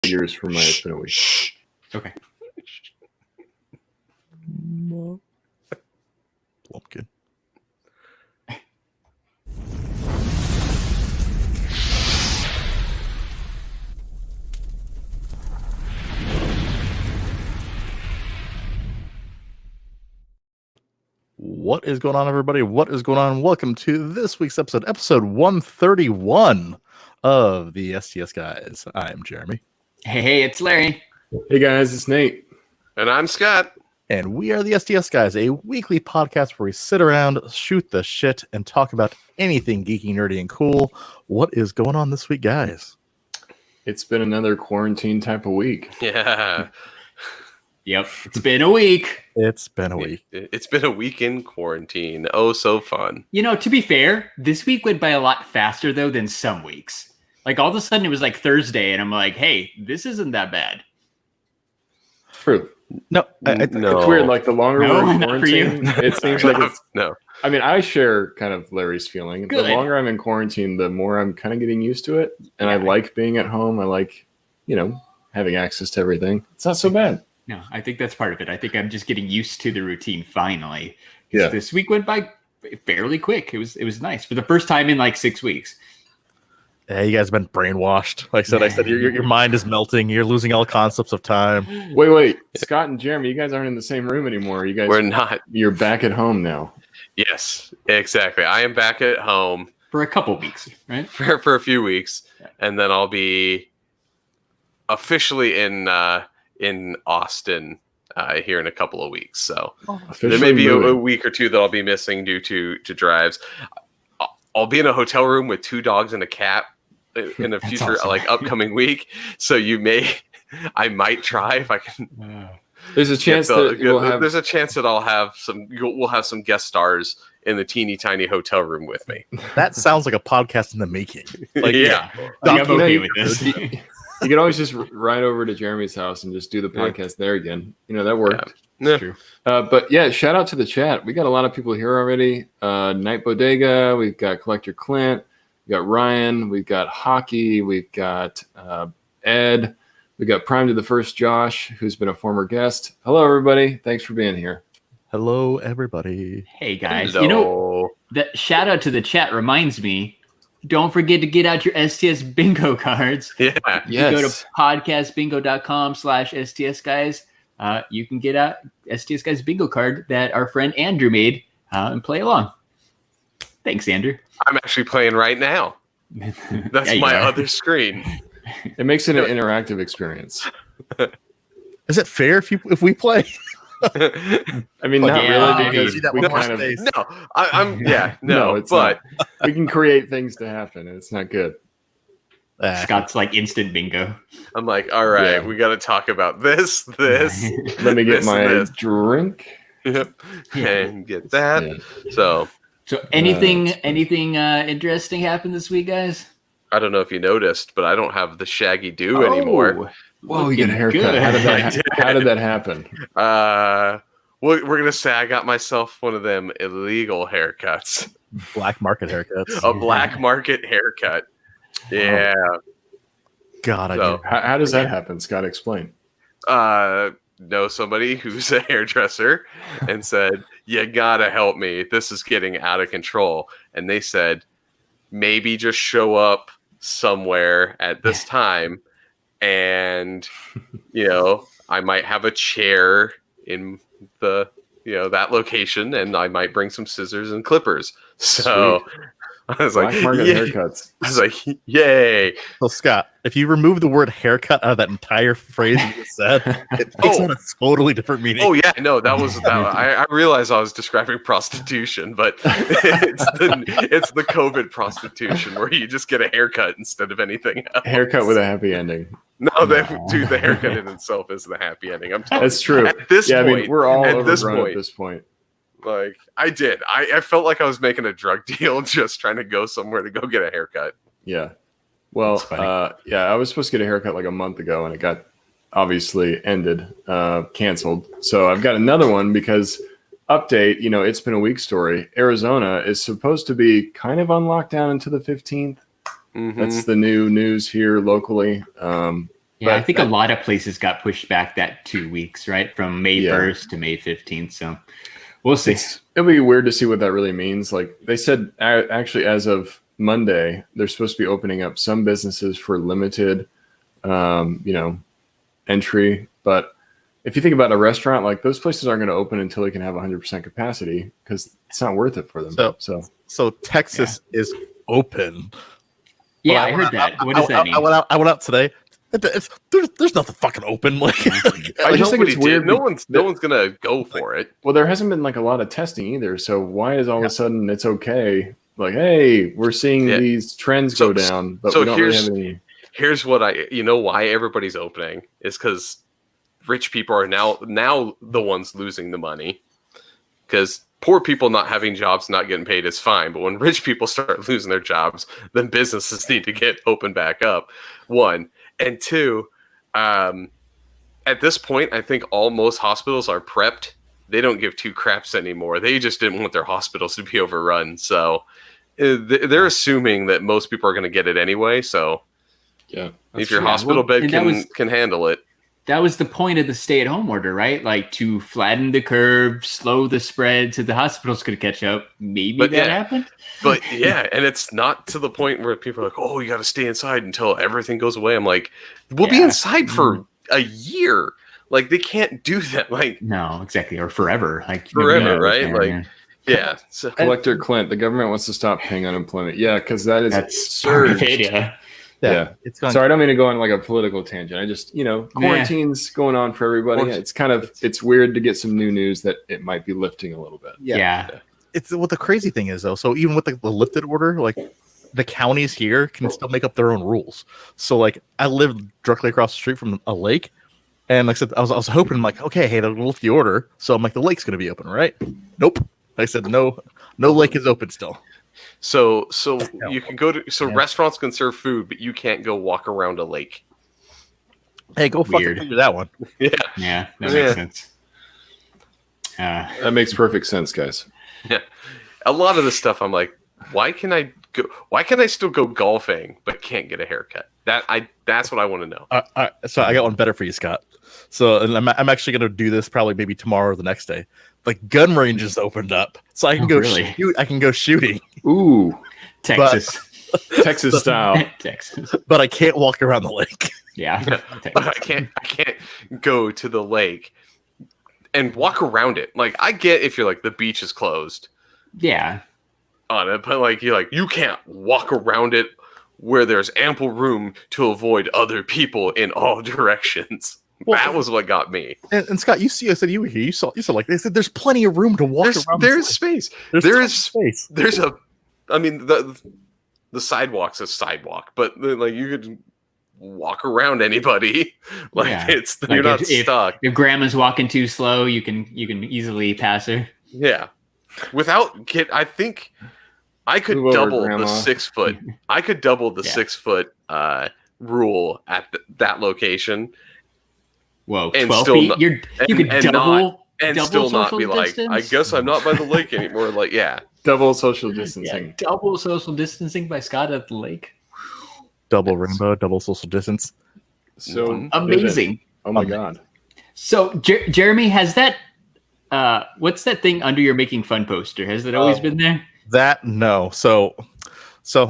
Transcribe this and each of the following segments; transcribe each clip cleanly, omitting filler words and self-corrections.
years for my It's Been a Week. Okay. Lumpkin. What is going on, everybody? What is going on? Welcome to this week's episode 131 of the STS Guys. I'm Jeremy. Hey, it's Larry. Hey guys, it's Nate. And I'm Scott. And we are the STS Guys, a weekly podcast where we sit around, shoot the shit, and talk about anything geeky, nerdy, and cool. What is going on this week, guys? It's been another quarantine type of week. Yeah. Yep, it's been a week. It's been a week. It's been a week in quarantine. Oh, so fun. You know, to be fair, this week went by a lot faster, though, than some weeks. Like, all of a sudden, it was like Thursday, and I'm like, hey, this isn't that bad. True. No, No. It's weird. Like, the longer we're in not for you. quarantine, it seems like it's... No. I mean, I share kind of Larry's feeling. Good. The longer I'm in quarantine, the more I'm kind of getting used to it. And I like being at home. I like, having access to everything. It's not so bad. No, I think that's part of it. I think I'm just getting used to the routine finally. Yeah. This week went by fairly quick. It was nice for the first time in like 6 weeks. Yeah, you guys have been brainwashed. Like I said, your mind is melting. You're losing all concepts of time. Wait. Scott and Jeremy, you guys aren't in the same room anymore. You guys, We're not. You're back at home now. Yes, exactly. I am back at home For a couple weeks, right? for a few weeks, Yeah. and then I'll be officially in Austin here in a couple of weeks. So there may be a week or two that I'll be missing due to drives. I'll be in a hotel room with 2 dogs and a cat in a future awesome. Upcoming week. So I might try if I can. There's a chance that There's a chance that we'll have some guest stars in the teeny tiny hotel room with me. That sounds like a podcast in the making. Like, Yeah. I'm okay with this. You could always just ride over to Jeremy's house and just do the podcast there again. That worked. Yeah. True. But yeah, shout out to the chat. We got a lot of people here already. Night Bodega, we've got Collector Clint, we got Ryan, we've got Hockey, we've got Ed, we got Prime to the First Josh, who's been a former guest. Hello, everybody. Thanks for being here. hello, everybody. Hey guys, Hello. that shout out to the chat reminds me. Don't forget to get out your STS bingo cards. Yeah. You go to podcastbingo.com/STS Guys. You can get out STS Guys bingo card that our friend Andrew made and play along. Thanks, Andrew. I'm actually playing right now. That's Yeah, you my are. other screen. It makes it an interactive experience. Is it fair if we play? I mean, not Yeah, really, see because that we one more kind of space. No, I'm No, it's but we can create things to happen, and it's not good. Scott's like instant bingo. I'm like, all right, Yeah. we got to talk about this. Let Let me get This my and this. drink. Yep, Yeah. and get that. Yeah. So So anything interesting happened this week, guys? I don't know if you noticed, but I don't have the shaggy do anymore. Whoa, you got a Looking haircut. good. How did that happen? We're gonna say I got myself one of them illegal haircuts, Black market haircuts. a black market haircut. Yeah. God, I So- do. How does that happen? Scott, explain. Know somebody who's a hairdresser and said, you gotta help me. This is getting out of control. And they said, maybe just show up somewhere at this time. And, I might have a chair in that location, and I might bring some scissors and clippers. So I was Black like, market yeah. haircuts. I was like, yay. So, Scott, if you remove the word haircut out of that entire phrase you just said, it takes on a totally different meaning. Oh yeah, no, that was that. I realized I was describing prostitution, but it's the COVID prostitution where you just get a haircut instead of anything else. Haircut with a happy ending. No, dude, the haircut in itself is the happy ending. I'm telling That's true. At this Yeah, I point, mean, we're all at this overgrown point, at this point. like I did. I felt like I was making a drug deal just trying to go somewhere to go get a haircut. Yeah. Well, That's funny. I was supposed to get a haircut like a month ago, and it got obviously ended, canceled. So I've got another one because update, it's been a week story. Arizona is supposed to be kind of on lockdown until the 15th. Mhm. That's the new news here locally. Yeah, I think a lot of places got pushed back that 2 weeks, right? From May 1st to May 15th. So we'll see. It'll be weird to see what that really means. Like they said, actually, as of Monday, they're supposed to be opening up some businesses for limited, entry. But if you think about a restaurant, like those places aren't going to open until they can have 100% capacity because it's not worth it for them. So Texas is open. Yeah, I heard that. What does that mean? I went out today. There's nothing fucking open. Like I just think it's weird. No one's gonna go for it. Well, there hasn't been like a lot of testing either. So why is all of a sudden it's okay? Like, hey, we're seeing these trends go down, but we don't really have any. Here's what why everybody's opening is because rich people are now the ones losing the money. Because poor people not having jobs, not getting paid is fine. But when rich people start losing their jobs, then businesses need to get open back up. One. And two, at this point, I think most hospitals are prepped. They don't give two craps anymore. They just didn't want their hospitals to be overrun. So they're assuming that most people are going to get it anyway. So if your hospital bed can handle it. That was the point of the stay-at-home order, right? Like to flatten the curve, slow the spread so the hospitals could catch up. Maybe that happened. But and it's not to the point where people are like, oh, you got to stay inside until everything goes away. I'm like, we'll be inside for a year. Like they can't do that. Like no, exactly, or forever. Like forever, right? So Collector Clint, the government wants to stop paying unemployment. Yeah, because that's surged. Yeah. Sorry, I don't mean to go on like a political tangent. I just, quarantine's going on for everybody. It's weird to get some new news that it might be lifting a little bit. Yeah. It's what the crazy thing is though. So even with the lifted order, like the counties here can still make up their own rules. So like I live directly across the street from a lake, and like I said, I was hoping like, okay, hey, they'll lift the order. So I'm like, the lake's gonna be open, right? Nope. I said no lake is open still. So you can go to restaurants can serve food, but you can't go walk around a lake. Hey, go fucking figure that one. Yeah, that makes sense. That makes perfect sense, guys. Yeah, a lot of the stuff I'm like, why can I still go golfing but can't get a haircut? That's what I want to know. So I got one better for you, Scott. So and I'm actually going to do this probably maybe tomorrow or the next day. Like gun ranges opened up, so I can go shoot. I can go shooting. Ooh, Texas style. Texas, but I can't walk around the lake. Yeah, but I can't go to the lake and walk around it. Like I get if you're like the beach is closed. Yeah, on it, but like you can't walk around it where there's ample room to avoid other people in all directions. Well, that was what got me. And Scott, I said you were here. You saw like they said there's plenty of room to walk around. There's space. There's space. There's the sidewalk's a sidewalk, but like you could walk around anybody. Like you're not stuck. If grandma's walking too slow, you can easily pass her. Yeah. I think I could double the 6 foot. I could double the 6 foot rule at that location. Whoa, 12 feet? You could double still not be distance? like, I guess I'm not by the lake anymore. Like, double social distancing. Double social distancing by Scott at the lake. Double rainbow, double social distance. So amazing. Oh my God. So Jeremy, has that what's that thing under your making fun poster? Has it always been there? That no. So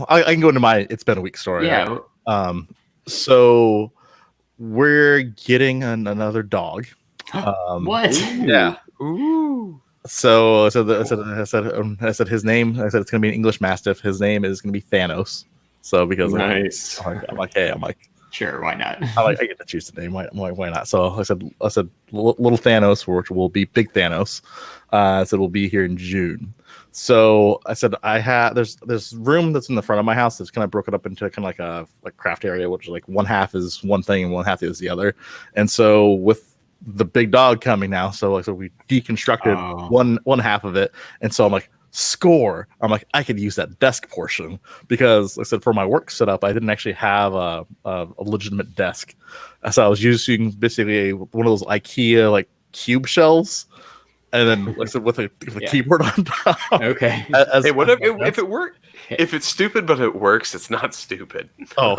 I can go into my it's been a week story. Yeah. Right? So we're getting another dog. What? Yeah. Ooh. So I said his name. I said it's gonna be an English Mastiff. His name is gonna be Thanos. So because nice. I'm like, sure, why not? I get to choose the name. Why not? So I said little Thanos, which will be Big Thanos. I said we'll be here in June. So I said there's room that's in the front of my house that's kind of broken up into kind of like a craft area, which like one half is one thing and one half is the other. And so with the big dog coming now, so we deconstructed one half of it, and so I'm like, score. I'm like, I could use that desk portion because like I said for my work setup, I didn't actually have a legitimate desk, so I was using basically one of those IKEA like cube shelves. And then, like I said, with a keyboard on top. Okay. Hey, whatever. If it works, if it's stupid but it works, it's not stupid. Oh,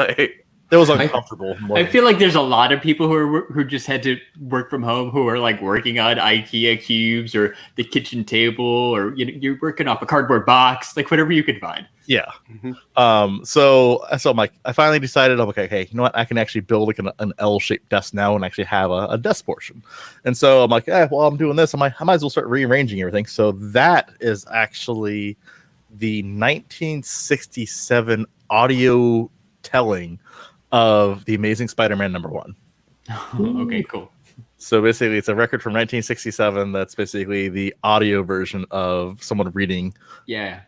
It was uncomfortable. I feel like there's a lot of people who just had to work from home who are like working on IKEA cubes or the kitchen table, or you're working off a cardboard box, like whatever you could find. Yeah. So I'm like, I finally decided, I'm like, okay, you know what? I can actually build like an L-shaped desk now and actually have a desk portion. And so I'm like, while I'm doing this, I might as well start rearranging everything. So that is actually the 1967 audio telling of The Amazing Spider-Man #1. Okay, cool. So basically, it's a record from 1967. That's basically the audio version of someone reading. Yeah.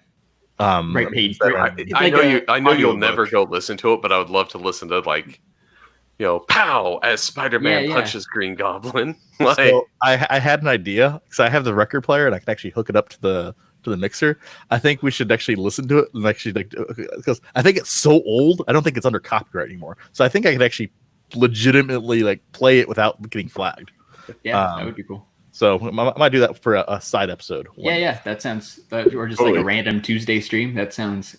Right page. I know you'll never go listen to it, but I would love to listen to pow as Spider-Man punches Green Goblin. So I had an idea because I have the record player and I can actually hook it up to the mixer. I think we should actually listen to it and actually because I think it's so old. I don't think it's under copyright anymore. So I think I could actually legitimately play it without getting flagged. Yeah, that would be cool. So I might do that for a side episode. Yeah, that sounds, or just like a random Tuesday stream. That sounds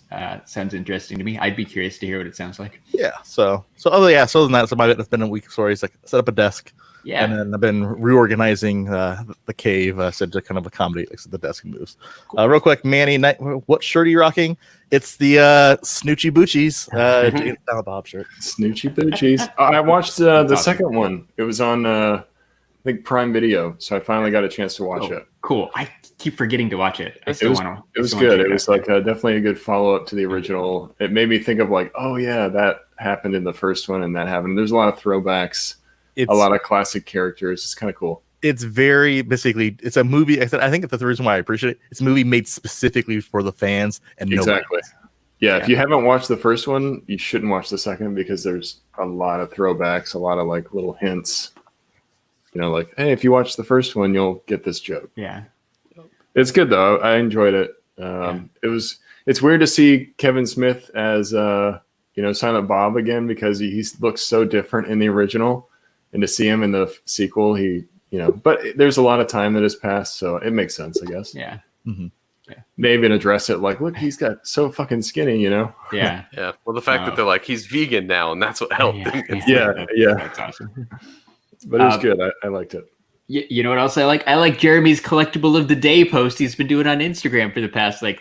interesting to me. I'd be curious to hear what it sounds like. Yeah. So other than that, so it's been a week of stories. Like set up a desk. Yeah. And then I've been reorganizing the cave, said to kind of accommodate the desk moves. Cool. Real quick, Manny, what shirt are you rocking? It's the Snoochie Boochies Bob shirt. Snoochie Boochies. I watched the second one. It was on I think Prime Video, so I finally got a chance to watch it. Cool. I keep forgetting to watch it. It was good. It was definitely a good follow up to the original. It made me think of oh yeah, that happened in the first one and that happened. There's a lot of throwbacks. A lot of classic characters. It's kind of cool. It's it's a movie. I think that's the reason why I appreciate it. It's a movie made specifically for the fans and exactly. Yeah, if you haven't watched the first one, you shouldn't watch the second because there's a lot of throwbacks, a lot of little hints. Hey, if you watch the first one, you'll get this joke. Yeah, it's good though. I enjoyed it. It's weird to see Kevin Smith as Silent Bob again because he looks so different in the original. And to see him in the sequel, but there's a lot of time that has passed, so it makes sense, I guess. Yeah. Mm-hmm. Yeah. They even address it look, he's got so fucking skinny, Yeah. Yeah. Well, the fact that they're he's vegan now, and that's what helped him. Yeah. That's awesome. But it was good. I liked it. You know what else I like? I like Jeremy's collectible of the day post he's been doing on Instagram for the past 3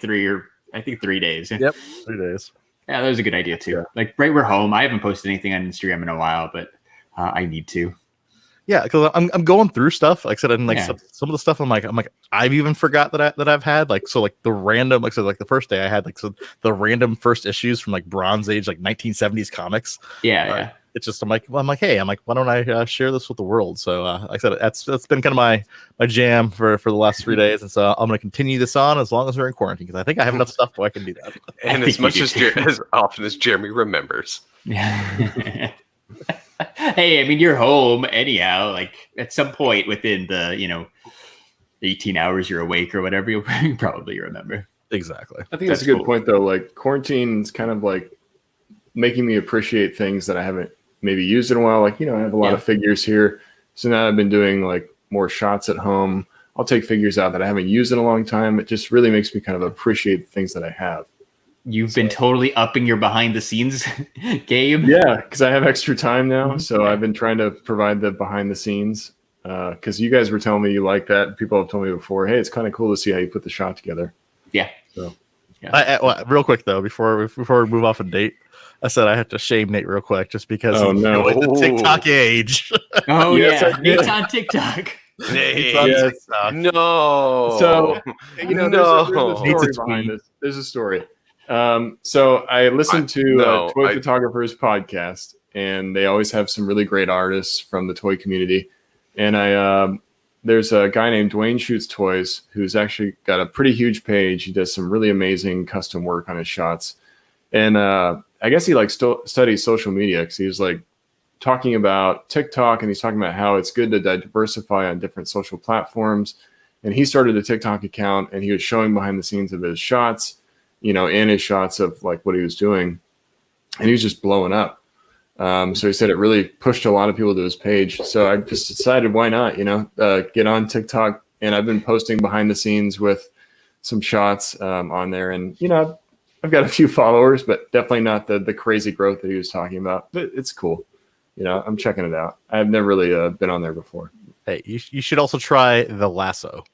days. Yep, 3 days. Yeah, that was a good idea too. Yeah. We're home. I haven't posted anything on Instagram in a while, but I need to. Yeah, because I'm going through stuff. Like I said, and some of the stuff I'm like I've even forgot that I've had the random the first day I had the random first issues from Bronze Age 1970s comics. Yeah. It's just hey, why don't I share this with the world? So like I said, that's been kind of my jam for the last 3 days, and so I'm going to continue this on as long as we're in quarantine because I think I have enough stuff where I can do that. And as often as Jeremy remembers. Yeah. Hey, I mean, you're home anyhow. At some point within the 18 hours you're awake or whatever, you'll probably remember. Exactly. I think that's a good point though. Quarantine's kind of making me appreciate things that I haven't maybe used in a while. I have a lot of figures here, so now I've been doing more shots at home. I'll take figures out that I haven't used in a long time. It just really makes me kind of appreciate the things that I have. You've been totally upping your behind the scenes game. Yeah, because I have extra time now. So I've been trying to provide the behind the scenes because you guys were telling me you like that. People have told me before, hey, it's kind of cool to see how you put the shot together. Yeah. So, real quick though, before we move off a date, I said I have to shame Nate real quick just because the TikTok age. Oh yeah, Nate's on TikTok. Yes. No. So there's a story behind this. There's a story. So I listened to Toy Photographers podcast, and they always have some really great artists from the toy community. And there's a guy named Dwayne Shoots Toys who's actually got a pretty huge page. He does some really amazing custom work on his shots. And I guess he studies social media because he was talking about TikTok, and he's talking about how it's good to diversify on different social platforms. And he started a TikTok account, and he was showing behind the scenes of his shots, in his shots of what he was doing, and he was just blowing up. So he said it really pushed a lot of people to his page. So I just decided, why not, get on TikTok, and I've been posting behind the scenes with some shots on there. And, I've got a few followers, but definitely not the crazy growth that he was talking about. But it's cool. I'm checking it out. I've never really been on there before. Hey, you should also try the Lasso.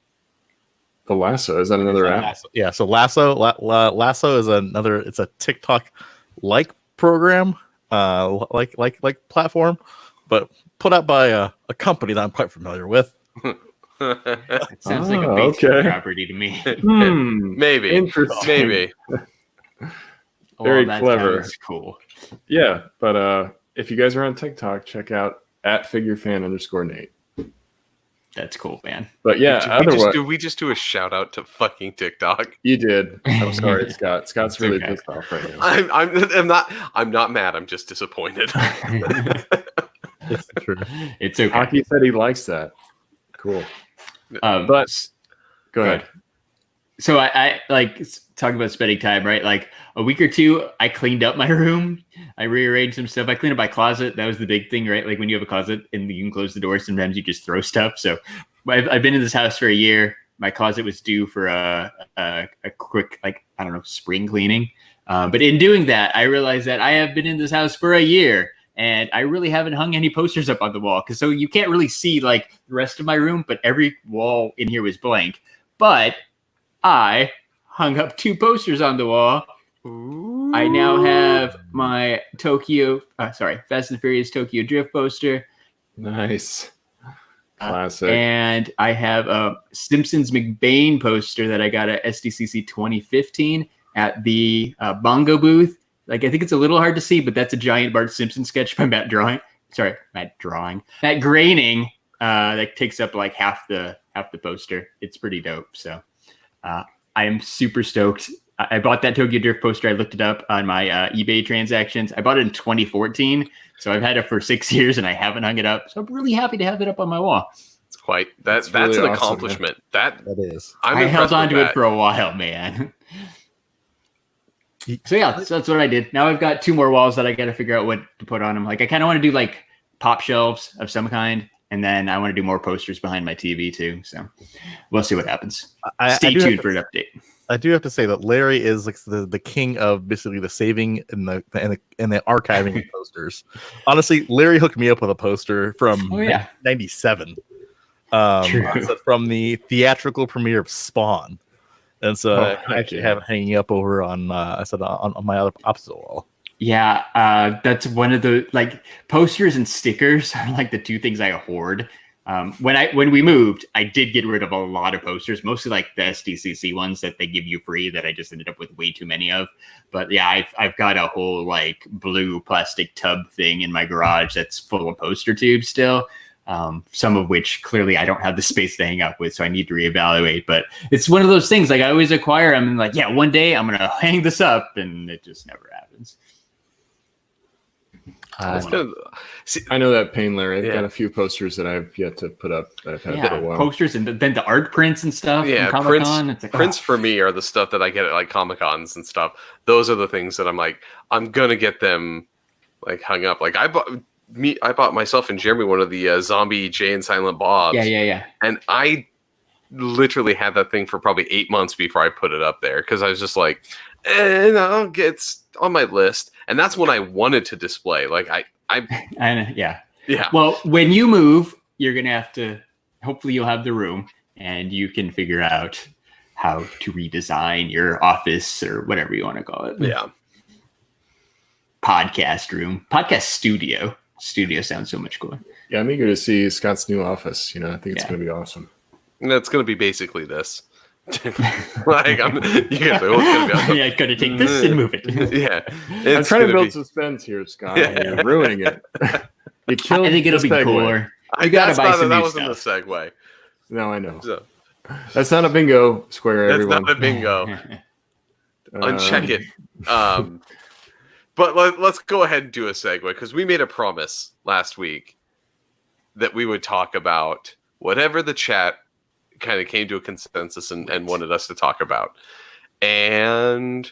The Lasso, is that another app? Lasso. Yeah, so Lasso is another. It's a TikTok like program, like platform, but put out by a company that I'm quite familiar with. It sounds like a baseball property to me. Maybe. Interesting. Maybe. Very clever. That's cool. Yeah, but if you guys are on TikTok, check out @figurefan_Nate. That's cool, man. But yeah, did we just do a shout out to fucking TikTok? You did. I'm sorry, Scott. Scott's really pissed off right now. I'm not mad. I'm just disappointed. It's true. It's okay. Hockey said he likes that. Cool. But go ahead. So I like talking about spending time, right? Like a week or two, I cleaned up my room. I rearranged some stuff. I cleaned up my closet. That was the big thing, right? Like when you have a closet and you can close the door, sometimes you just throw stuff. So I've been in this house for a year. My closet was due for a quick, spring cleaning. But in doing that, I realized that I have been in this house for a year. And I really haven't hung any posters up on the wall so you can't really see like the rest of my room, but every wall in here was blank. But I hung up 2 posters on the wall. Ooh. I now have my Fast and Furious Tokyo Drift poster. Nice. Classic. And I have a Simpsons McBain poster that I got at SDCC 2015 at the Bongo booth. Like, I think it's a little hard to see, but that's a giant Bart Simpson sketch by Matt Graining. That takes up like half the poster. It's pretty dope. So I am super stoked. I bought that Tokyo Drift poster. I looked it up on my eBay transactions. I bought it in 2014. So I've had it for 6 years and I haven't hung it up. So I'm really happy to have it up on my wall. It's quite that's really an awesome, accomplishment. Man. That is. I held on to it for a while, man. So yeah, that's what I did. Now I've got 2 more walls that I got to figure out what to put on them. Like I kind of want to do like pop shelves of some kind, and then I want to do more posters behind my TV too. So we'll see what happens. Stay tuned for an update. I do have to say that Larry is like the king of basically the saving and the archiving of posters. Honestly, Larry hooked me up with a poster from 97, from the theatrical premiere of Spawn. And so I actually have it hanging up over on on my other opposite wall. Yeah, that's one of the like posters and stickers are like the 2 things I hoard. When we moved, I did get rid of a lot of posters, mostly like the SDCC ones that they give you free that I just ended up with way too many of. But yeah, I've got a whole like blue plastic tub thing in my garage that's full of poster tubes still. Some of which clearly I don't have the space to hang up with, so I need to reevaluate. But it's one of those things, like I always acquire them and like, yeah, one day I'm going to hang this up, and it just never happens. I know that pain, Larry. I've got a few posters that I've yet to put up that I've had for a while. Posters and then the art prints and stuff. Yeah, from Comic-Con. It's like, prints for me are the stuff that I get at like Comic-Cons and stuff. Those are the things that I'm like, I'm going to get them like hung up. Like I bought myself and Jeremy one of the zombie Jay and Silent Bobs. Yeah. And I literally had that thing for probably 8 months before I put it up there because I was just like, it's on my list. And that's when I wanted to display. Like yeah. Well, when you move, you're gonna have to. Hopefully, you'll have the room, and you can figure out how to redesign your office or whatever you want to call it. Yeah. Podcast room, podcast studio. Studio sounds so much cooler. Yeah, I'm eager to see Scott's new office. I think it's going to be awesome. And it's going to be basically this. You guys are going to be awesome. Yeah, going to take this and move it. Yeah. I'm trying to build suspense here, Scott. Yeah. You're ruining it. You killed I think it'll be cooler. You got to buy some that new wasn't stuff. the segue. No, I know. So. That's not a bingo square, That's everyone. not a bingo. Uncheck it. But let's go ahead and do a segue because we made a promise last week that we would talk about whatever the chat kind of came to a consensus and wanted us to talk about. And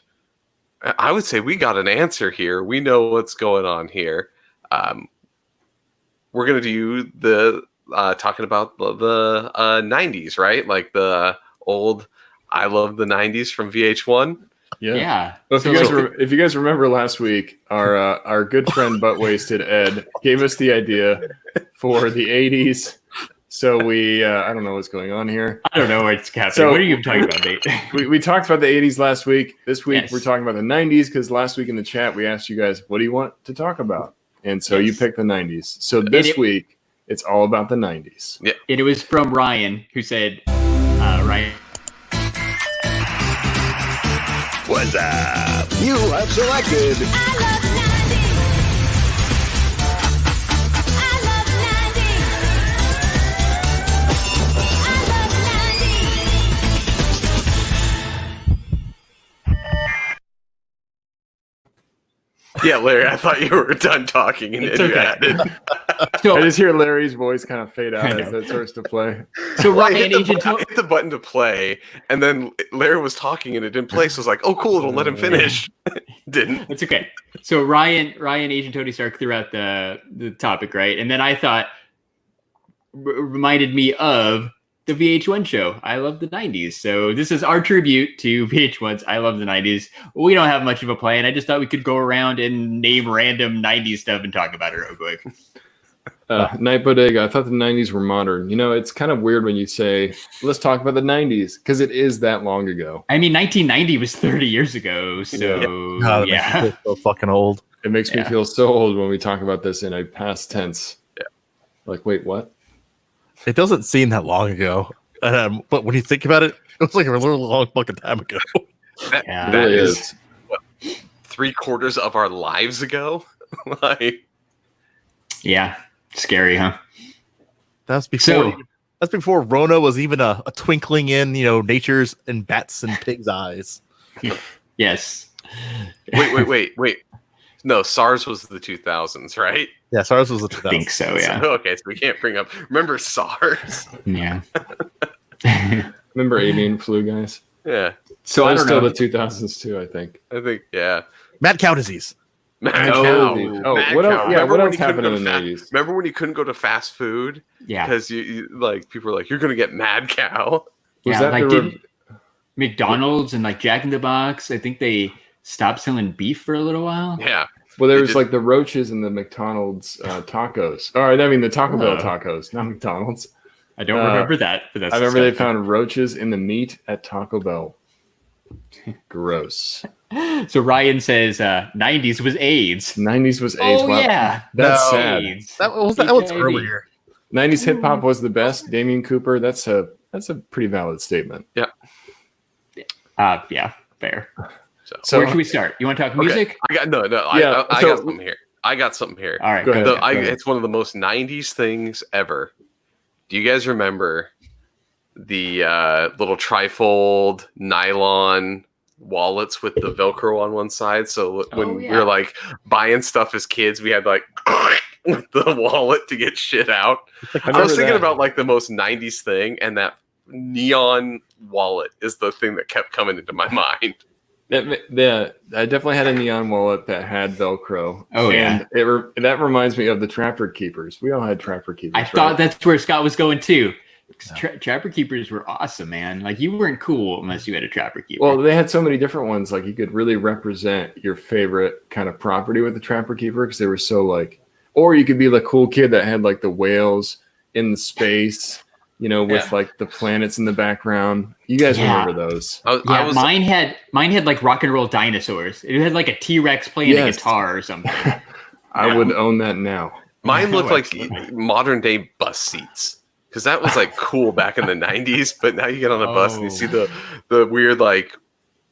I would say we got an answer here. We know what's going on here. We're going to do the talking about the 90s, right? Like the old I love the 90s from VH1. Yeah. Well, So, if you guys remember last week, our good friend Butt Wasted Ed gave us the idea for the 80s. So I don't know what's going on here. I don't know what's happening. So- What are you talking about, Nate? We talked about the 80s last week. This week Yes. we're talking about the 90s because last week in the chat we asked you guys, what do you want to talk about? And so you Yes. picked the 90s. So this week it's all about the 90s. And it was from Ryan, who said, Ryan. What's up? You have selected Yeah, Larry, I thought you were done talking and It's then you okay. added. So, I just hear Larry's voice kind of fade I out know. as that starts to play. so Well, I Ryan, hit I hit the button to play, and then Larry was talking and it didn't play, so I was like, oh, cool, it'll let him finish. Didn't. It's okay. So Ryan, Agent Tony Stark threw out the topic, right? And then I thought reminded me of the VH1 show. I love the 90s. So this is our tribute to VH1's I love the 90s. We don't have much of a plan. I just thought we could go around and name random 90s stuff and talk about it real quick. Night Bodega. I thought the 90s were modern. You know, it's kind of weird when you say, let's talk about the 90s because it is that long ago. I mean, 1990 was 30 years ago. So God, that makes me feel so fucking old. It makes me Yeah. feel so old when we talk about this in a past tense. Yeah. Like, wait, what? It doesn't seem that long ago, but when you think about it, it was like a little long fucking time ago. Yeah. It That really is is. 3/4 of our lives ago. Like, Yeah. Scary, huh? That's before. So- That's before Rona was even a twinkling in, nature's and bats and pigs' eyes. Yes. wait. No, SARS was the 2000s, right? Yeah, SARS was the I think 2000s. so, yeah. Okay, so we can't bring up. Remember SARS? Yeah. Remember avian flu, guys? Yeah, So That I was don't still know. the 2000s too, I think. I think. Yeah. Mad cow disease. Mad Oh. cow. Oh, Mad what cow. else? Yeah, Remember what when else you couldn't happened go in to the fa- 90s? Remember when you couldn't go to fast food Yeah. because you like people were like, "You're gonna get mad cow." Was Yeah, that like the did McDonald's and like Jack in the Box, I think they stopped selling beef for a little while. Yeah. Well, there They was did- like the roaches in the McDonald's tacos. Or I mean, the Taco Bell Oh. tacos, not McDonald's. I don't remember that, but that's I remember they disgusting. found roaches in the meat at Taco Bell. Gross. So Ryan says 90s was AIDS. 90s was AIDS. Oh Wow. yeah. That's No. sad. AIDS. That was HIV. earlier. 90s hip hop was the best. Damien Cooper. That's a pretty valid statement. Yeah, fair. So Where should we start? You want to talk music? I got no. Yeah, I so- got something here. All right. Go ahead. good. It's one of the most 90s things ever. Do you guys remember the little trifold nylon wallets with the Velcro on one side? So when we yeah. were like buying stuff as kids, we had like with the wallet to get shit out. I was remember thinking that. about like the most 90s thing, and that neon wallet is the thing that kept coming into my mind. Yeah, I definitely had a neon wallet that had Velcro. Oh, yeah. And that reminds me of the Trapper Keepers. We all had Trapper Keepers. I thought that's where Scott was going too. 'Cause Trapper Keepers were awesome, man. Like you weren't cool unless you had a Trapper Keeper. Well, they had so many different ones. Like you could really represent your favorite kind of property with the Trapper Keeper because they were so like, or you could be the cool kid that had like the whales in the space, with like the planets in the background. You guys Yeah. remember those? yeah, mine had like rock and roll dinosaurs. It had like a T-Rex playing a Yes. guitar or something. I would own that now. Mine looked like Absolutely. modern day bus seats because that was like cool back in the 90s. But now you get on a bus and you see the weird like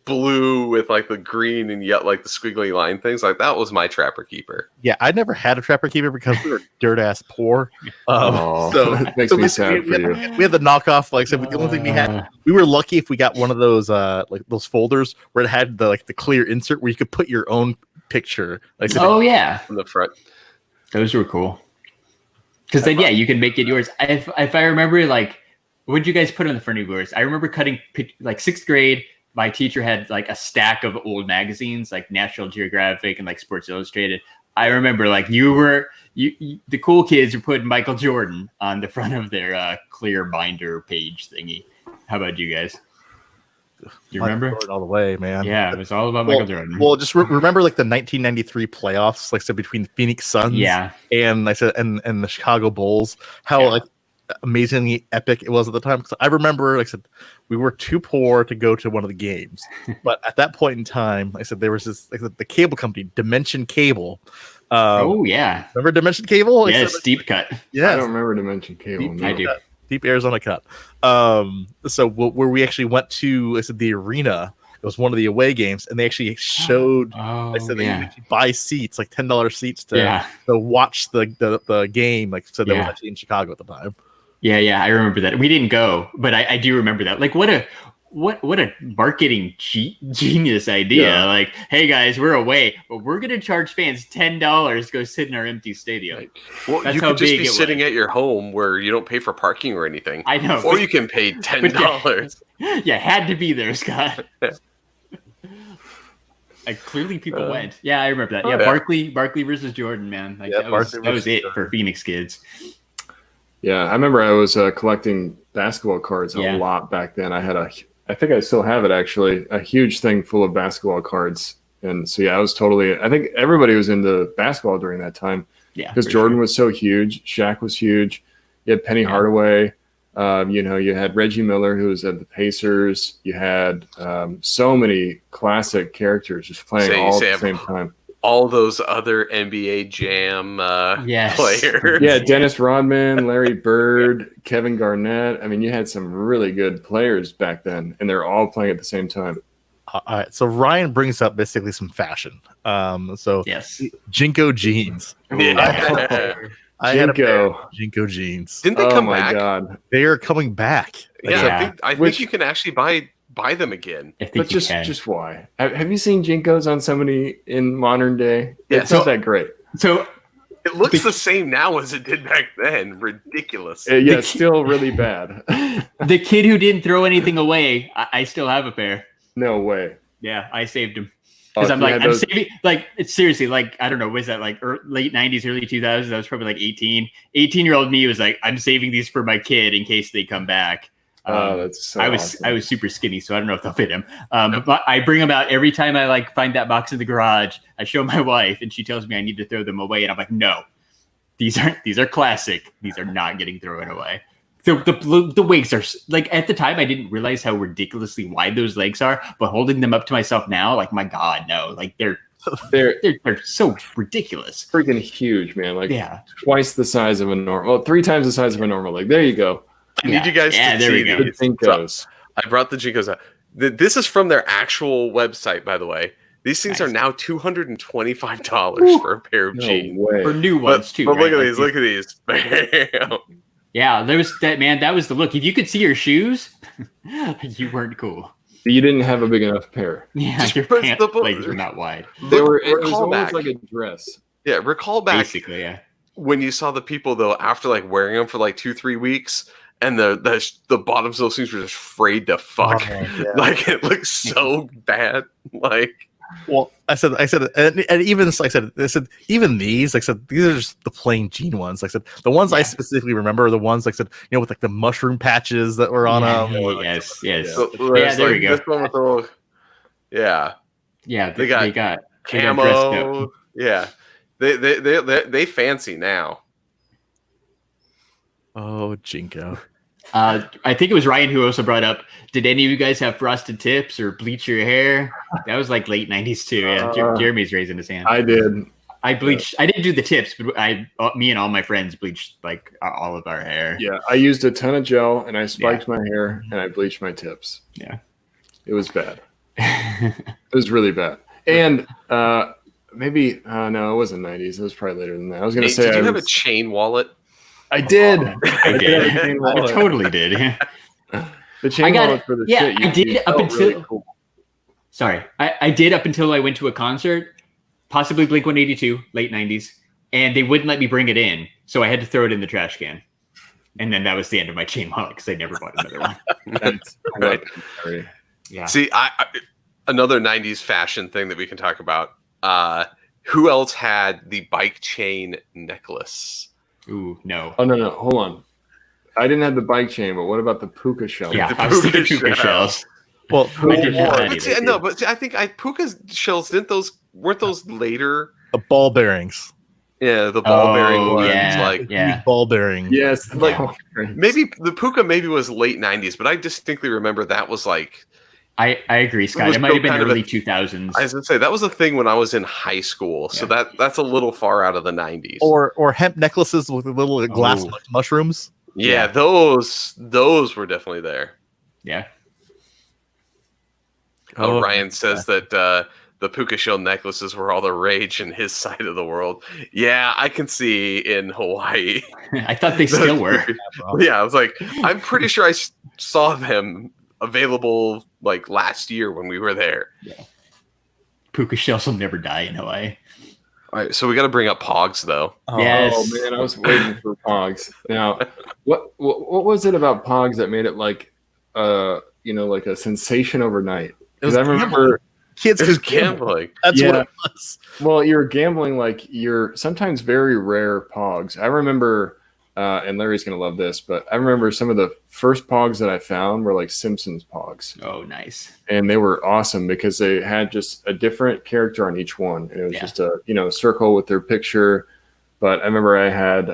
blue with like the green and yet like the squiggly line things. Like that was my Trapper Keeper. Yeah, I never had a trapper keeper because we were dirt ass poor. Oh, so that makes so me basically sad for you. we had the knockoff. Like, so the only thing we had, we were lucky if we got one of those like those folders where it had the clear insert where you could put your own picture. Like, so Oh yeah, From the front. those were cool. Because then you can make it yours. If I remember, like, what did you guys put on the front of yours? I remember cutting like 6th grade. My teacher had like a stack of old magazines, like National Geographic and like Sports Illustrated. I remember like you the cool kids were putting Michael Jordan on the front of their clear binder page thingy. How about you guys? you remember? Jordan all the way, man. Yeah, it was all about Michael Jordan. Well, just remember like the 1993 playoffs, like I said, between the Phoenix Suns, and and the Chicago Bulls. How like amazingly epic it was at the time. Because I remember, like I said, we were too poor to go to one of the games, but at that point in time, like I said, there was this like the cable company, Dimension Cable. Remember Dimension Cable? Yes, deep cut. Yeah, I don't remember Dimension Cable. I do. Deep Arizona cut. So where we actually went to, I said the arena. It was one of the away games, and they actually showed. I said they actually buy seats, like $10 seats to watch the game. Like said that was actually in Chicago at the time. Yeah, I remember that. We didn't go, but I do remember that. Like, what a marketing genius idea. Yeah. Like, hey guys, we're away, but we're gonna charge fans $10 to go sit in our empty stadium. Well, That's you how could just big be it sitting was. at your home where you don't pay for parking or anything. I know. Or you can pay $10. Yeah, had to be there, Scott. Like, clearly people went. Yeah, I remember that. Yeah, Barkley versus Jordan, man. Like, that was it for Phoenix kids. Yeah, I remember I was collecting basketball cards a lot back then. I think I still have it actually, a huge thing full of basketball cards. And so, I think everybody was into basketball during that time. Yeah. Because Jordan was so huge. Shaq was huge. You had Penny Hardaway. You had Reggie Miller, who was at the Pacers. You had so many classic characters just playing all at the same time. All those other NBA Jam players. Yeah, Dennis Rodman, Larry Bird, Kevin Garnett. I mean, you had some really good players back then, and they're all playing at the same time. All right, so Ryan brings up basically some fashion. Jinko jeans. Yeah. I had a pair of Jinko jeans. Didn't they come back? Oh my God. They are coming back. I think you can actually buy them again. But just why? Have you seen Jinkos on somebody in modern day? It's not that great. So it looks the same now as it did back then. Ridiculous. It's still really bad. The kid who didn't throw anything away, I still have a pair. No way. Yeah, I saved them. Because I'm saving, like, it's seriously, like, I don't know, was that like late 90s, early 2000s? I was probably like 18. 18-year-old me was like, I'm saving these for my kid in case they come back. That's so awesome. I was super skinny, so I don't know if they'll fit him. But I bring them out every time I like find that box in the garage. I show my wife, and she tells me I need to throw them away, and I'm like, no, these are classic. These are not getting thrown away. So the wigs are like, at the time I didn't realize how ridiculously wide those legs are, but holding them up to myself now, like, my God, no, like they're so ridiculous, freaking huge, man. Like twice the size of a normal, 3 times the size of a normal leg. There you go. I need you guys to see these. Jinkos. I brought the Jinkos out. This is from their actual website, by the way. These things are now $225 for a pair of jeans. For new ones, too. But look at these. Bam. Yeah, there was that, man. That was the look. If you could see your shoes, you weren't cool. You didn't have a big enough pair. Yeah, your pant legs were not wide. It was almost like a dress. Yeah, recall back. Basically, yeah. When you saw the people, though, after like wearing them for like 2-3 weeks, and the bottoms of those things were just frayed to fuck. Like, it looks so bad. Like, well, I said, and even like I said, even these, like I said, these are just the plain jean ones. Like I said, the ones I specifically remember are the ones, like I said, with like the mushroom patches that were on them. Yes. So, there we go. This one with the little, they got camo. Yeah, they fancy now. Oh, Jinko. I think it was Ryan who also brought up, did any of you guys have frosted tips or bleach your hair? That was like late 90s too. Yeah, Jeremy's raising his hand. I did. I bleached. I didn't do the tips, but me and all my friends bleached like all of our hair. Yeah, I used a ton of gel and I spiked my hair and I bleached my tips. Yeah, it was bad. It was really bad. And maybe no, it wasn't 90s. It was probably later than that. I was going to say, did you have a chain wallet? I did. I did. I totally did. The chain wallet for the shit. I did up until. Really cool. Sorry, I did up until I went to a concert, possibly Blink-182, late 90s, and they wouldn't let me bring it in, so I had to throw it in the trash can. And then that was the end of my chain wallet because I never bought another one. That's right. Yeah. See, another 90s fashion thing that we can talk about. Who else had the bike chain necklace? Ooh, no. Oh, no. Hold on. I didn't have the bike chain, but what about the puka shell? Yeah, I was thinking puka shells. Well, I didn't have that But either, no, dude. but see, I think Puka's shells weren't those later? the ball bearings. Yeah, the ball bearing Oh, ones. yeah. Like Yeah. Ball bearing. Yes, Like, yeah. maybe the Puka was late 90s, but I distinctly remember that was like, I agree, Scott. was It might have been kind of early 2000s. I was gonna say that was a thing when I was in high school. So that's a little far out of the 90s. Or hemp necklaces with little glass Oh. mushrooms. yeah, Yeah. those were definitely there. Yeah. Oh, Oh, Ryan says that the puka shell necklaces were all the rage in his side of the world. Yeah, I can see in Hawaii. I thought they still were. Yeah, I was like, I'm pretty sure I saw them available like last year when we were there. Puka shells will never die in Hawaii. All right, so we got to bring up Pogs though. Yes. Oh man, I was waiting for Pogs. Now, what was it about Pogs that made it like like a sensation overnight? Because I remember Kids It was could gamble. gambling. That's what Yeah. it was. Well, you're gambling like you're sometimes very rare Pogs. I remember, and Larry's gonna love this, but I remember some of the first Pogs that I found were like Simpsons Pogs, Oh, nice. and they were awesome because they had just a different character on each one, and it was Yeah. just a circle with their picture. But I remember I had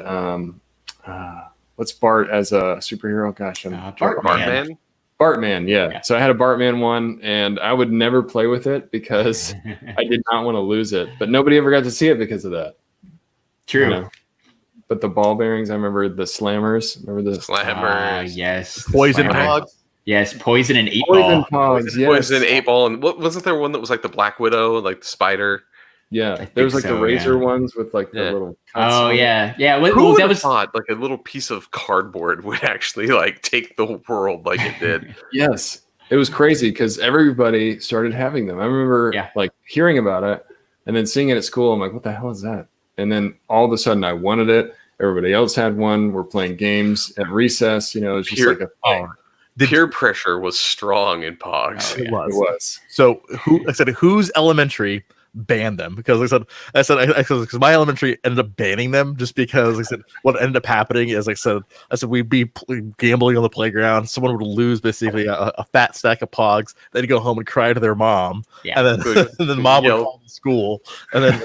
what's Bart as a superhero? Gosh, I'm Bartman. Bartman. Bartman, yeah. Yeah. So I had a Bartman one, and I would never play with it because I did not want to lose it. But nobody ever got to see it because of that. True. You know? But the ball bearings, I remember the slammers. Remember the Slammers. Yes. the Poison Slammer. Pogs. Yes, poison and 8 poison ball. Pogs? Yes. Poison 8-ball, and what wasn't there one that was like the Black Widow, like the spider? Yeah. think There was like the so, razor yeah. ones with like the Yeah. little cuts Oh on it. yeah, yeah. Well, Who would that have was thought like a little piece of cardboard would actually like take the world like it did? Yes. It was crazy because everybody started having them. I remember Yeah. like hearing about it and then seeing it at school. I'm like, what the hell is that? And then all of a sudden I wanted it. Everybody else had one. We're playing games at recess. It's just Pure- like a thing. Peer pressure was strong in Pogs. Oh, yeah. It was. It was. So I said, whose elementary banned them? Because I said, because my elementary ended up banning them just because I said what ended up happening is I said we'd be gambling on the playground. Someone would lose basically a fat stack of Pogs. They'd go home and cry to their mom, Yeah. and then Good. and then mom would Yell. call the school, and then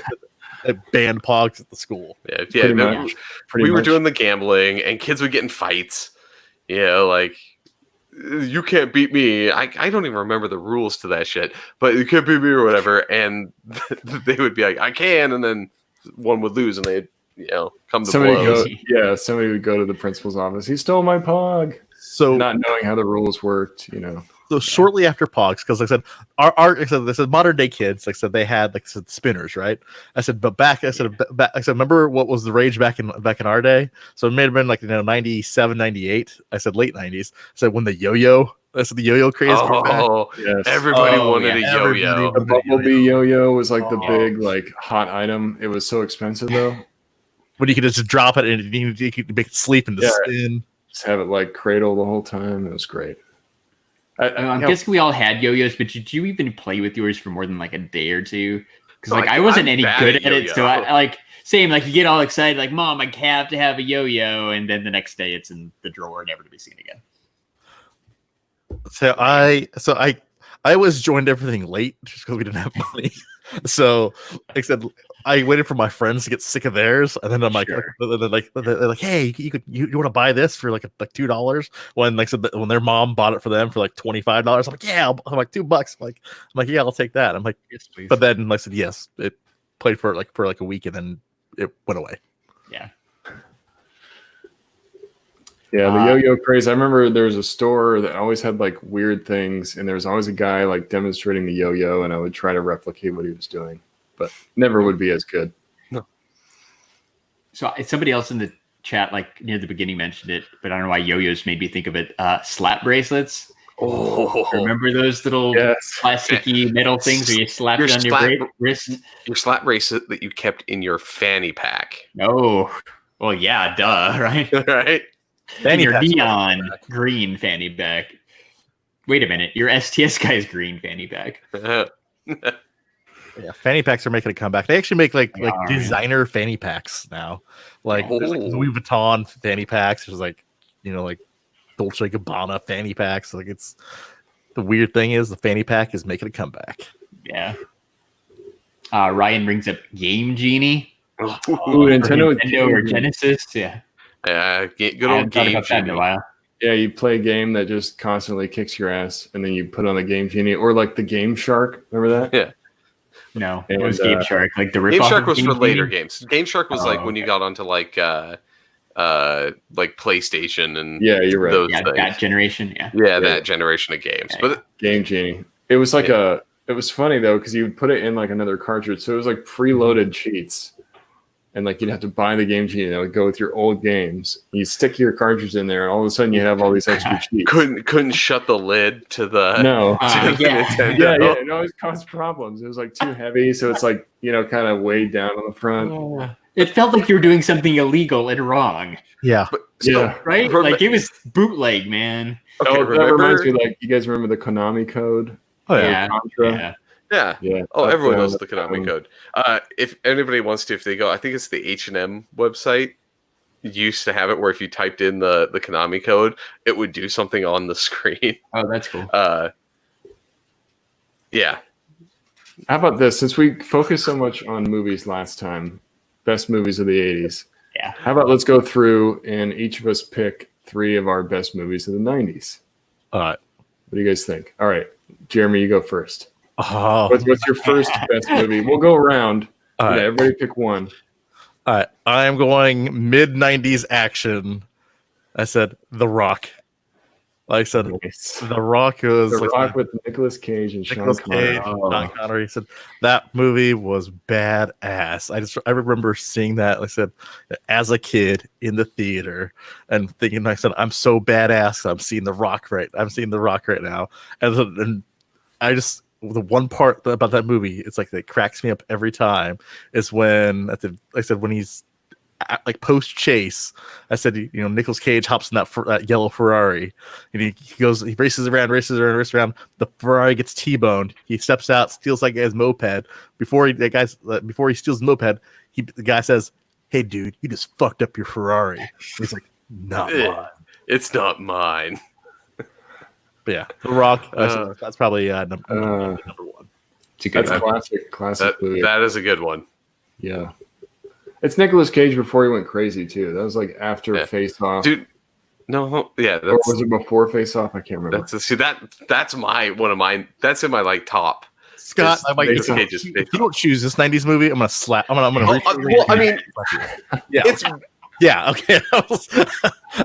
they banned Pogs at the school. Yeah, Pretty no, much. we were much. doing the gambling, and kids would get in fights. Like you can't beat me. I don't even remember the rules to that shit, but you can't beat me or whatever. And they would be like, I can, and then one would lose, and they'd come to Somebody blows. somebody would go to the principal's office. He stole my Pog. So Not knowing how the rules worked, So shortly after Pogs, because like I said, they said modern day kids, like I said, they had like I said, spinners, right? I said, but back, I said, remember what was the rage back in our day? So it may have been like 97, 98. I said late 90s. I said when the yo-yo, I said the yo-yo craze. came back. Oh, Yes. everybody Oh, wanted yeah. a yo-yo. The Bumblebee yo-yo was like the Oh. big like hot item. It was so expensive though. When you could just drop it and you could make it sleep and just Yeah. spin. Just have it like cradle the whole time. It was great. I'm guessing we all had yo-yos, but did you even play with yours for more than like a day or two? Because like Like, I wasn't I'm any bad good at at it, so yo-yo. I like same. Like you get all excited, like Mom, I have to have a yo-yo, and then the next day it's in the drawer, never to be seen again. So I always joined everything late just because we didn't have money. So like I said, I waited for my friends to get sick of theirs, and then I'm like, Sure. they're like, hey, you want to buy this for like $2? When like said when their mom bought it for them for like $25, I'm like, yeah, I'm like $2. I'm like, yeah, I'll take that. I'm like, Yes, please. but then like I said, yes, it played for like a week, and then it went away. Yeah. Yeah, the yo-yo craze. I remember there was a store that always had like weird things, and there was always a guy like demonstrating the yo-yo, and I would try to replicate what he was doing, but never would be as good. So somebody else in the chat, like near the beginning, mentioned it, but I don't know why yo-yos made me think of it. Slap bracelets. Oh, Remember those little Yes. plasticky metal things where you slap Your it on slap- your wrist? your slap bracelet that you kept in your fanny pack, No. Well, yeah, duh, right? right? And your packs were neon green fanny pack. Wait a minute, your STS Guys green fanny pack. Yeah, fanny packs are making a comeback. They actually make like They are, yeah. designer fanny packs now. Like there's like Oh. Louis Vuitton fanny packs. There's like like Dolce & Gabbana fanny packs. Like it's the weird thing is the fanny pack is making a comeback. Yeah. Ryan brings up Game Genie. Ooh, Nintendo or Genesis. Yeah. Good I old haven't thought Game about that in a Genie. while. Yeah, you play a game that just constantly kicks your ass, and then you put on the Game Genie, or like the Game Shark. Remember that? Yeah. No, And, it was Game Shark, like the Game ripoff Shark of was Game for Genie? later games. Game Shark was like Oh, when you okay. got onto like PlayStation and Yeah, you're right. those Yeah, things. that generation. Yeah. Yeah, that generation of games. Yeah, But Game Genie. It was like it was funny though because you would put it in like another cartridge, so it was like preloaded cheats, and like you'd have to buy the Game Genie and it would go with your old games. You stick your cartridge in there, and all of a sudden you have all these extra cheats. couldn't shut the lid to the No. to the Yeah. Nintendo. Yeah, it always caused problems. It was like too heavy, so it's like kind of weighed down on the front. It felt like you were doing something illegal and wrong, Yeah. But so, Yeah. right? Rem- Like it was bootleg, man. okay, That reminds remember? me, like you guys remember the Konami code? Oh yeah. Contra? Yeah. Yeah. Yeah. Oh, everyone That's, knows the Konami code. If anybody wants to, if they go, I think it's the H&M website. Used to have it where if you typed in the Konami code, it would do something on the screen. Oh, that's cool. Yeah. How about this? Since we focused so much on movies last time, best movies of the 80s. Yeah. How about let's go through and each of us pick 3 of our best movies of the 90s. All right. What do you guys think? All right. Jeremy, you go first. Oh. What's your first best movie? We'll go around. All right. Everybody pick one. All right. I am going mid 90s action. I said The Rock. Like I said, The Rock was The like Rock with Nicolas Cage and Nicolas Sean Connery. Cage, Oh. Sean Connery. Said that movie was badass. I remember seeing that. Like I said, as a kid in the theater and thinking, like I said, I'm so badass. I'm seeing The Rock right now. And I just the one part about that movie, it's like that cracks me up every time. Is when when he's like post chase, I said, Nicolas Cage hops in that yellow Ferrari, and he races around. The Ferrari gets T-boned. He steps out, steals that guy's moped. Before he steals the moped, the guy says, "Hey, dude, you just fucked up your Ferrari." He's like, "Not mine." It's not mine. But yeah, The Rock. That's probably number one. It's a good That's one. classic movie. That is a good one. Yeah. It's Nicolas Cage before he went crazy too. That was like after Face Off. Dude, no, yeah, Or was it before Face Off? I can't remember. that's one of mine. That's in my like top. Scott, I might. Nicolas If Cage's you face don't choose this '90s movie, I'm gonna slap. I'm gonna. Well, I mean, Yeah. it's Yeah, okay.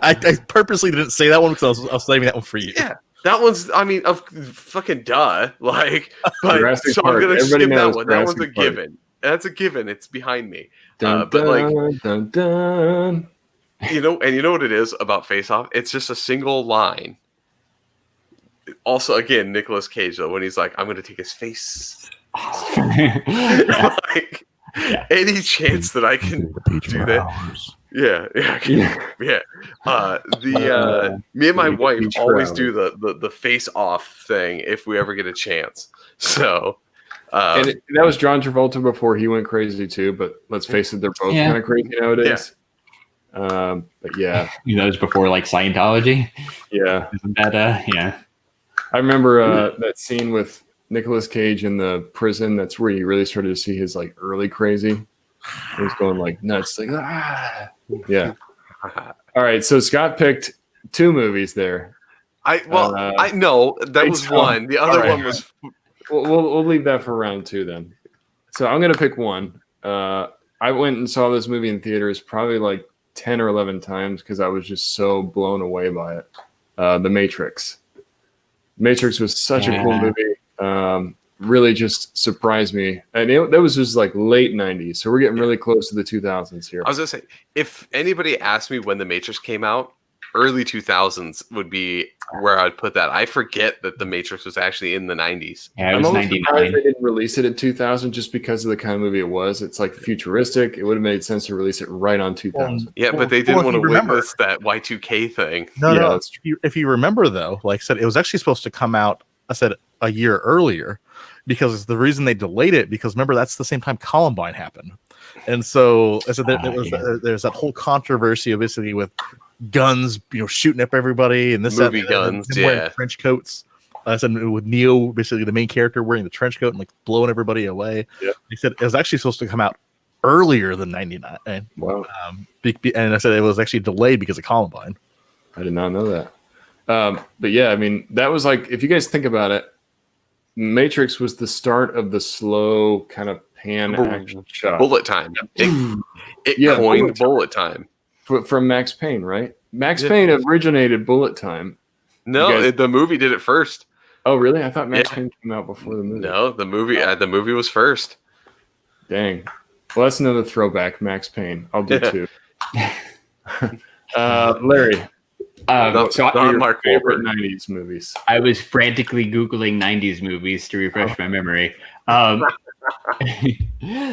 I purposely didn't say that one because I was saving that one for you. yeah. That one's, I mean, of fucking duh. Like, but Jurassic so Park. I'm gonna Everybody skip that knows one. That one's a Jurassic Park. given. That's a given. It's behind me. Dun, But like, dun, dun. you know what it is about Face Off? It's just a single line. Also, again, Nicolas Cage though, when he's like, "I'm gonna take his face." Like, any chance that I can do that? Yeah. Me and my wife Beach always crowd. do the face off thing if we ever get a chance. So, And that was John Travolta before he went crazy too. But let's face it, they're both Yeah. kind of crazy nowadays. But yeah, That was before like Scientology. yeah. Isn't that yeah. I remember that scene with Nicolas Cage in the prison. That's where you really started to see his like early crazy. He was going like nuts, like yeah. All right, so Scott picked 2 movies there. I know that was so- one. The other all right. one was We'll leave that for round 2 then. So I'm gonna pick one. I went and saw this movie in theaters probably like 10 or 11 times because I was just so blown away by it. The Matrix. Matrix was such a cool movie. Really just surprised me. And that was just like late 90s. So we're getting really close to the 2000s here. I was gonna say, if anybody asked me when the Matrix came out, early 2000s would be where I'd put that. I forget that the Matrix was actually in the 90s. Yeah, it I'm was almost surprised 99. they didn't release it in 2000 just because of the kind of movie it was. It's like futuristic. It would have made sense to release it right on 2000. Yeah, but they didn't want to witness that Y2K thing. No, Yeah, no. that's If you remember, though, like I said, it was actually supposed to come out, I said, a year earlier, because the reason they delayed it, because remember, that's the same time Columbine happened. And so I said there's that whole controversy, obviously, with guns, shooting up everybody, and this Movie that, guns, and wearing yeah. trench coats. I said with Neo, basically the main character wearing the trench coat and like blowing everybody away. Yeah. They said it was actually supposed to come out earlier than 99. Wow. And I said it was actually delayed because of Columbine. I did not know that. But yeah, I mean, that was like, if you guys think about it, Matrix was the start of the slow kind of pan action shot. Bullet time. It Yeah, coined bullet time. From Max Payne, right? Max Payne originated bullet time. No, the movie did it first. Oh, really? I thought Max Payne came out before the movie. No, the movie was first. Dang. Well, that's another throwback, Max Payne. I'll do two. Larry. So not Mark favorite Wahlberg. 90s movies. I was frantically Googling 90s movies to refresh my memory.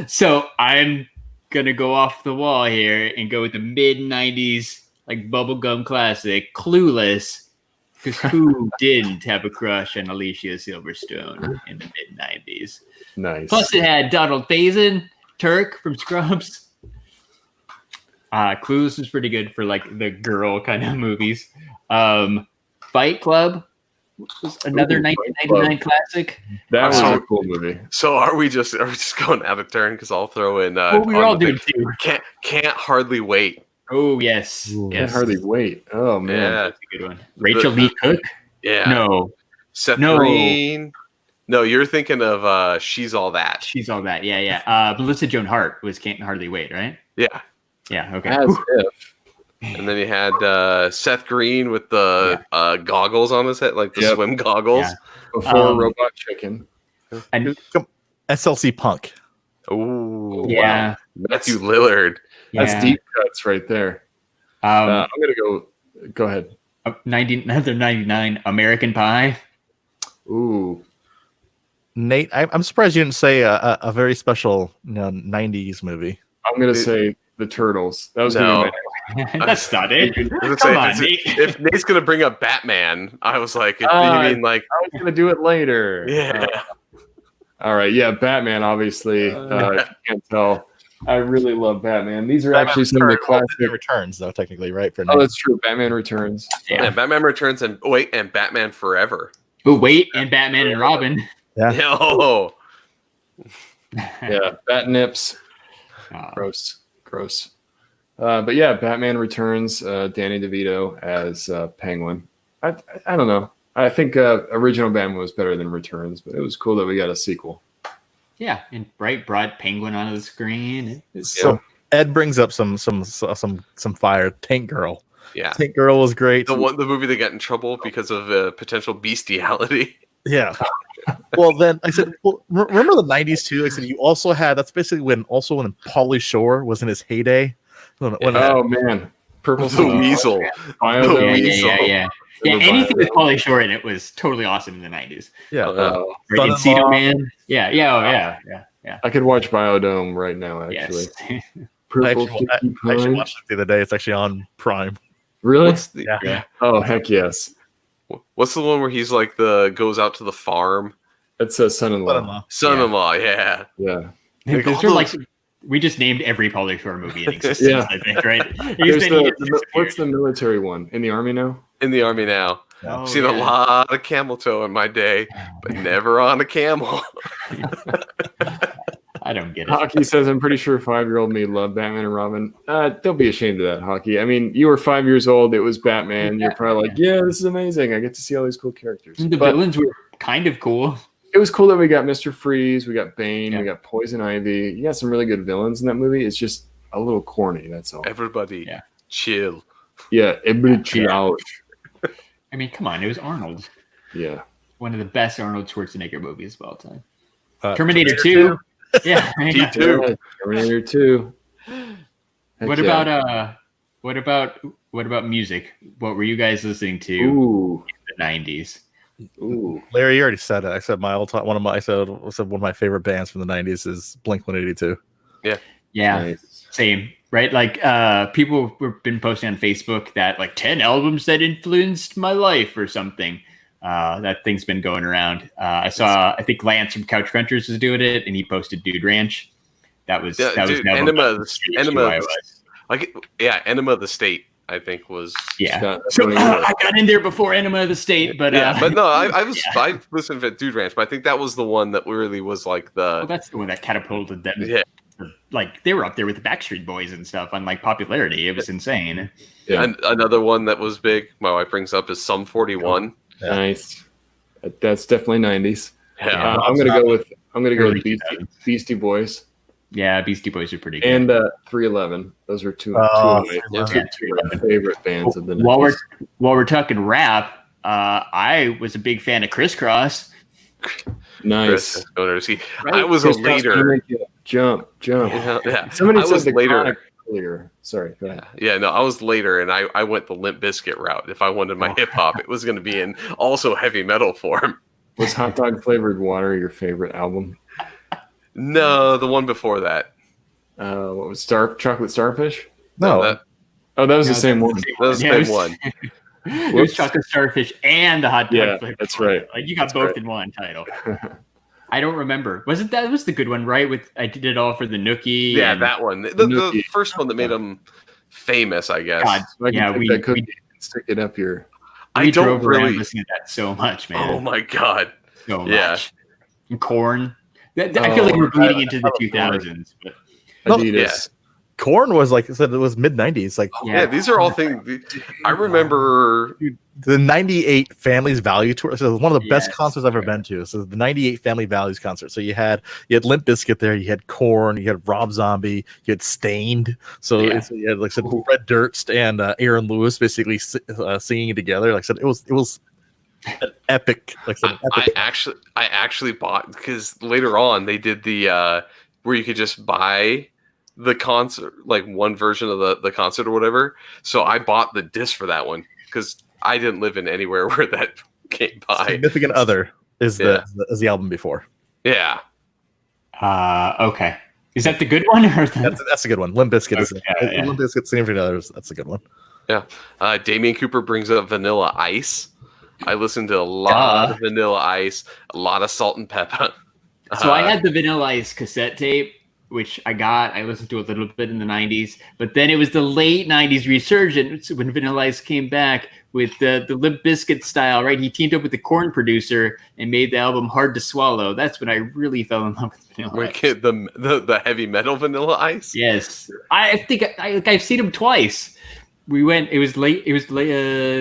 So I'm going to go off the wall here and go with the mid-90s, like bubblegum classic, Clueless. Because who didn't have a crush on Alicia Silverstone in the mid-90s? Nice. Plus it had Donald Faison, Turk from Scrubs. Clueless was pretty good for like the girl kind of movies. Fight Club was another 1999 classic. That was a cool movie. So are we just going out of turn? Because I'll throw in. We were all doing two. Can't hardly wait. Oh yes, Can't yes. hardly wait. Oh man, Yeah, That's a good one. Rachel Lee Cook. yeah. No, Seth No. Green. No, you're thinking of She's All That. she's all that. Yeah. Melissa Joan Hart was Can't Hardly Wait, right? Yeah, Yeah. Okay. as if. and then you had Seth Green with the goggles on his head, like the swim goggles. Yeah. Before Robot Chicken. And SLC Punk. Ooh, yeah, wow. Matthew Lillard. That's yeah. deep cuts right there. I'm gonna go ahead. 99 American Pie. Ooh, Nate, I'm surprised you didn't say a very special 90s movie. I'm gonna say the Turtles. That was No. gonna be That's not it. I was gonna Come say, on, Nate. if Nate's gonna bring up Batman, I was like, you mean like, I was gonna do it later. yeah, All right. Yeah, Batman. Obviously, if you can't tell, I really love Batman. These are actually some of the classic. Returns, though, technically, right? For Oh, that's true. Batman Returns. yeah. Batman Returns and Batman Forever. But wait, and Batman and Robin. Oh, Yeah, Bat Nips. Gross. But yeah, Batman Returns. Danny DeVito as Penguin. I don't know. I think original Batman was better than Returns, but it was cool that we got a sequel. Yeah, and bright, broad penguin on the screen. So Ed brings up some fire. Tank Girl. yeah. Tank Girl was great. The movie that got in trouble because of potential bestiality. Yeah. Well, then I said, remember the 90s too? I said you also had, that's basically when Pauly Shore was in his heyday. Oh man, Purple The Weasel. Biodome. Weasel. Yeah. Anything with Pauly Shore in it was totally awesome in the 90s. Yeah. Right, Encino Man. Yeah. I could watch Biodome right now. Actually, Yes. Purple I actually watched it the other day. It's actually on Prime. Really? Yeah. Oh heck yes. What's the one where he's like goes out to the farm? It's a son-in-law. Son-in-law, yeah. Yeah. Those are like, we just named every Pauly Shore movie in existence, Yeah. I think, right? There's what's the military one? In the Army now? In the Army now. Oh, I've seen a lot of camel toe in my day, but never on a camel. I don't get it. Hockey says, I'm pretty sure 5-year-old me loved Batman and Robin. Don't be ashamed of that, Hockey. I mean, you were 5 years old. It was Batman. You're probably like, yeah, this is amazing. I get to see all these cool characters. The But villains were kind of cool. it was cool that we got Mr. Freeze, we got Bane, we got Poison Ivy. You got some really good villains in that movie. It's just a little corny, that's all. Everybody, chill. Yeah, everybody chill out. I mean, come on. It was Arnold. Yeah. One of the best Arnold Schwarzenegger movies of all time. Uh, Terminator 2. Yeah. T2. Terminator 2. What about music? What were you guys listening to Ooh. in the 90s? Ooh. Larry, you already said it. I said I said one of my favorite bands from the 90s is Blink-182. Yeah. Nice. Same. Right? Like people have been posting on Facebook that like 10 albums that influenced my life or something. That thing's been going around. I think Lance from Couch Crunchers was doing it, and he posted Dude Ranch. That was Enema of the State. I think was Yeah. So I got in there before Enema of the State, but but no, I listened to Dude Ranch, but I think that was the one that really was like the. Well, that's the one that catapulted them. Yeah. Like they were up there with the Backstreet Boys and stuff on like popularity. It was insane. Yeah. And another one that was big, my wife brings up, is Sum 41. Yeah. Nice. That's definitely 90s. Yeah. I'm gonna go with Early Beastie Boys Yeah, Beastie Boys are pretty good. and 311. Those are two of my favorite bands of the 90s. While we're talking rap, I was a big fan of Crisscross. Nice. I was a later. Jump. Yeah. Somebody I said was the later. Chronic earlier. Sorry, go ahead. Yeah, no, I was later, and I went the Limp Bizkit route. If I wanted my hip hop, it was going to be in also heavy metal form. Was Hot Dog Flavored Water your favorite album? No, the one before that. What was Chocolate Starfish? No, that That was the same one. was the same one. It was Chocolate Starfish and the Hot Dog. Yeah, Flavor. that's right. Like you got both in one title. I don't remember. Was it that was the good one, right? With I did it all for the Nookie. Yeah, and that one. The first one that made him famous, I guess. God, So I can yeah, take that cookie and stick it up your. I we don't drove around really. listening to that so much, man. Oh my god. So yeah. much. And Corn. I feel like we're bleeding into the I 2000s. But Adidas. Korn was like I said, it was mid '90s. Like Yeah, these are all things. I remember. the '98 Families Value Tour. So it was one of the best Yes. concerts I've ever been to. So the '98 Family Values concert. So you had Limp Bizkit there, you had Korn, you had Rob Zombie, you had Stained. So Yeah. you had like I said, Fred Durst and Aaron Lewis basically singing together. Like I said, it was an epic. Like I said, epic. I actually bought because later on they did the where you could just buy the concert, like one version of the concert or whatever. So I bought the disc for that one because I didn't live in anywhere where that came by. Significant Other is the album before. Yeah. okay. Is that the good one or That's a good one. Limp Bizkit is Okay, yeah. Limp Bizkit Significant Others. That's a good one. Yeah. Damian Cooper brings up Vanilla Ice. I listened to a lot of Vanilla Ice, a lot of Salt and Pepper. So I had the Vanilla Ice cassette tape, which I listened to a little bit in the 90s, but then it was the late 90s resurgence when Vanilla Ice came back with the Limp Bizkit style, right? He teamed up with the Korn producer and made the album Hard to Swallow. That's when I really fell in love with Vanilla Ice. The heavy metal Vanilla Ice? Yes. I think I've seen him twice. We went, it was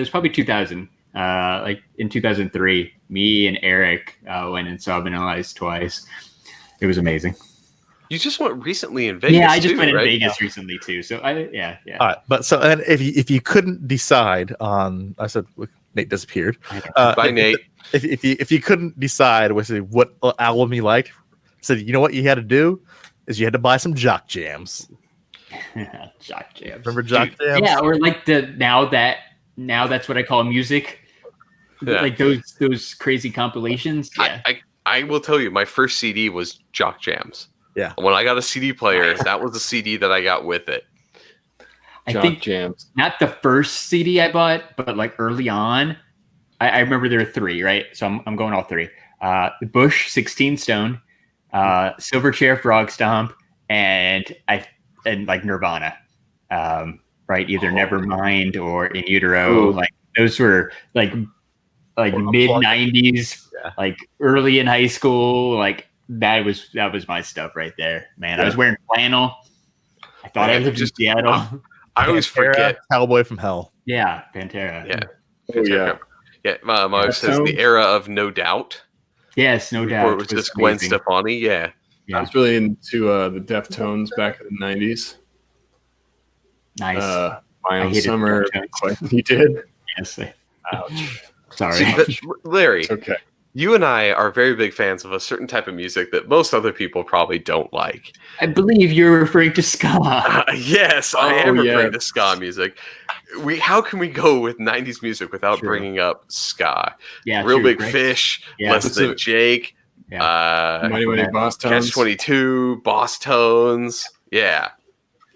probably 2000. Like in 2003, me and Eric went and saw Vanilla Ice twice. It was amazing. You just went recently in Vegas. Yeah, I just went in right? Vegas recently too. So yeah. All right, but so and if you couldn't decide on, I said Nate disappeared. Bye, Nate. If you couldn't decide what album you liked, said you know what you had to do is you had to buy some Jock Jams. Jock Jams. Remember Jock Jams? Yeah, or like now that's what I call music. Yeah. Like those crazy compilations. Yeah. I will tell you, my first CD was Jock Jams. Yeah. When I got a CD player, that was the CD that I got with it. I Jock think Jams. not the first CD I bought, but like early on, I remember there were three, right? So I'm going all three. The Bush 16 Stone, Silverchair Frog Stomp, and like Nirvana. Right? Either Nevermind or In Utero. Ooh. Like those were like mid 90s, like early in high school. Like that was my stuff right there, man. I was wearing flannel. I thought I lived in Seattle. I always forget. Cowboy from Hell. Yeah, Pantera. Yeah. Oh, yeah. Yeah, my wife says the era of No Doubt. Yes, no doubt. Before it was just Gwen amazing. Stefani. Yeah. I was really into the Deftones back in the 90s. Nice. Final I hated Summer. Deftones. You did? Yes. Ouch. Sorry. See, Larry, It's okay. you and I are very big fans of a certain type of music that most other people probably don't like. I believe you're referring to ska. Yes, I Oh, am referring yeah. to ska music. How can we go with 90s music without True. bringing up ska? Yeah, Real true, Big right? Fish, Yeah. Less Than Jake, Mighty Mighty Boss Tones. Catch 22, Boss Tones. Yeah.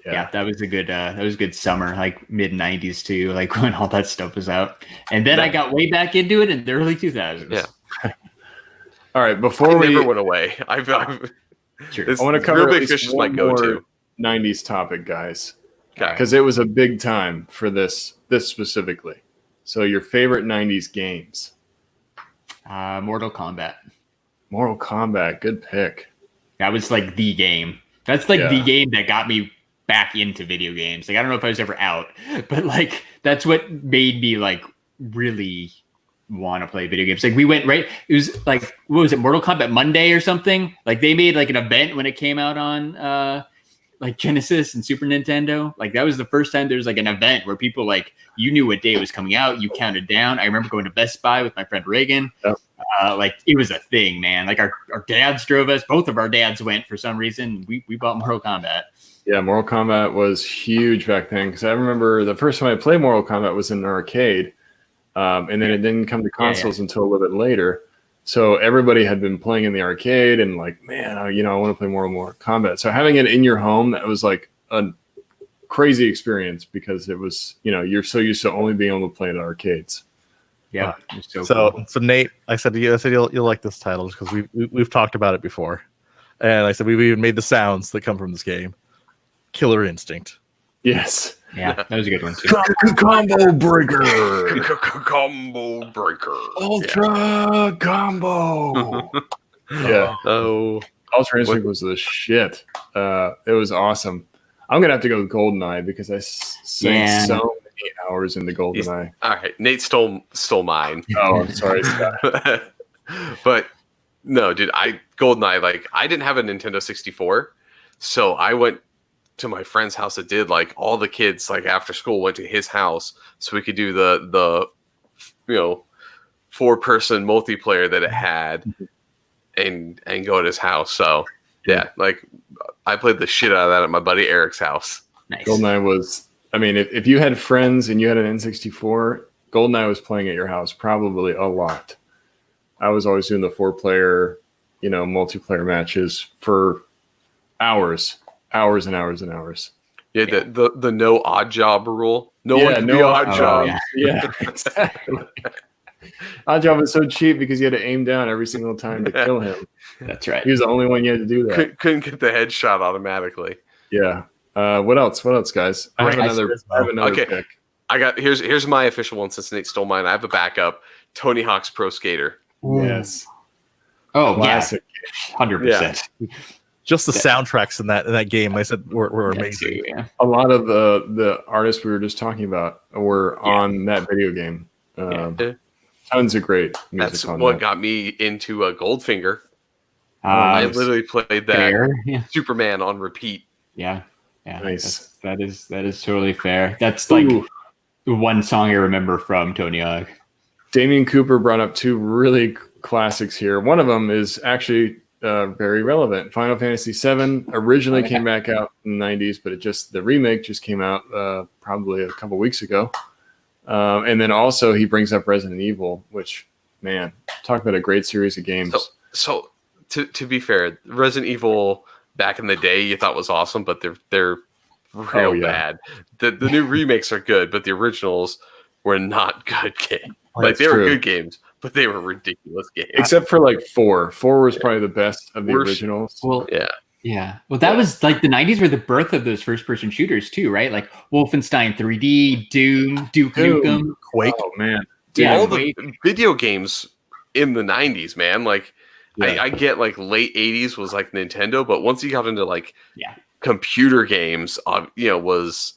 Yeah, that was a good summer, like mid 90s too, like when all that stuff was out. And then I got way back into it in the early 2000s. Yeah. All right, I before we never went away. True. I want to cover Real at Big least Fish is my one go-to. more 90s topic, guys. because it was a big time for this specifically. So your favorite 90s games. Mortal Kombat. Mortal Kombat, good pick. That was like the game. That's like the game that got me back into video games. Like I don't know if I was ever out, but like that's what made me like really want to play video games. Like we went right. It was like what was it, Mortal Kombat Monday or something? Like they made like an event when it came out on like Genesis and Super Nintendo. Like that was the first time there was like an event where people like you knew what day it was coming out. You counted down. I remember going to Best Buy with my friend Reagan. Yep. Like it was a thing, man. Like our dads drove us. Both of our dads went for some reason. We bought Mortal Kombat. Yeah, Mortal Kombat was huge back then because I remember the first time I played Mortal Kombat was in an arcade, and then it didn't come to consoles until a little bit later. So everybody had been playing in the arcade and like, man, I want to play more and more Kombat. So having it in your home, that was like a crazy experience because it was, you're so used to only being able to play at arcades. Yeah. So Nate, I said you'll like this title because we've talked about it before, and I said we've even made the sounds that come from this game. Killer Instinct. Yes. Yeah, that was a good one too. Combo breaker. Combo breaker. Ultra combo. Yeah. Oh, Ultra Instinct was the shit. It was awesome. I'm gonna have to go with GoldenEye because I sank so many hours into GoldenEye. All right, Nate stole mine. Oh, I'm sorry, Scott. But no, dude, GoldenEye, like I didn't have a Nintendo 64, so I went to my friend's house that did. Like all the kids, like after school, went to his house so we could do the 4-person multiplayer that it had, and go at his house. So yeah, like I played the shit out of that at my buddy Eric's house. Nice. GoldenEye was. I mean, if you had friends and you had an N64, GoldenEye was playing at your house probably a lot. I was always doing the 4-player, multiplayer matches for hours and hours and hours. Yeah, the no odd job rule. No one can be odd job. Yeah, exactly. Odd job was so cheap because you had to aim down every single time to kill him. That's right. He was the only one you had to do that. Couldn't get the headshot automatically. Yeah. What else, guys? I have another pick. I got here's my official one since Nate stole mine. I have a backup. Tony Hawk's Pro Skater. Yes. Oh, classic. 100%. Just the soundtracks in that game, I said, were amazing. Yeah. A lot of the artists we were just talking about were on that video game. Tons of great music. That's on what that. got me into Goldfinger. I literally played that Superman on repeat. Yeah. Nice. That is totally fair. That's like the one song I remember from Tony Hawk. Damian Cooper brought up 2 really classics here. One of them is actually very relevant. Final Fantasy VII originally came back out in the 90s, but the remake just came out probably a couple weeks ago. And then also he brings up Resident Evil, which, man, talk about a great series of games. So to be fair, Resident Evil back in the day you thought was awesome, but they're real bad. The new remakes are good, but the originals were not good games. Like they were good games, but they were ridiculous games. Except for like 4. 4 was probably the best of the originals. Well, yeah. Well, that was like the 90s were the birth of those first-person shooters too, right? Like Wolfenstein 3D, Doom, Duke Nukem, Quake. Oh man, dude, all the video games in the 90s, man. Like I get like late 80s was like Nintendo, but once you got into like computer games, was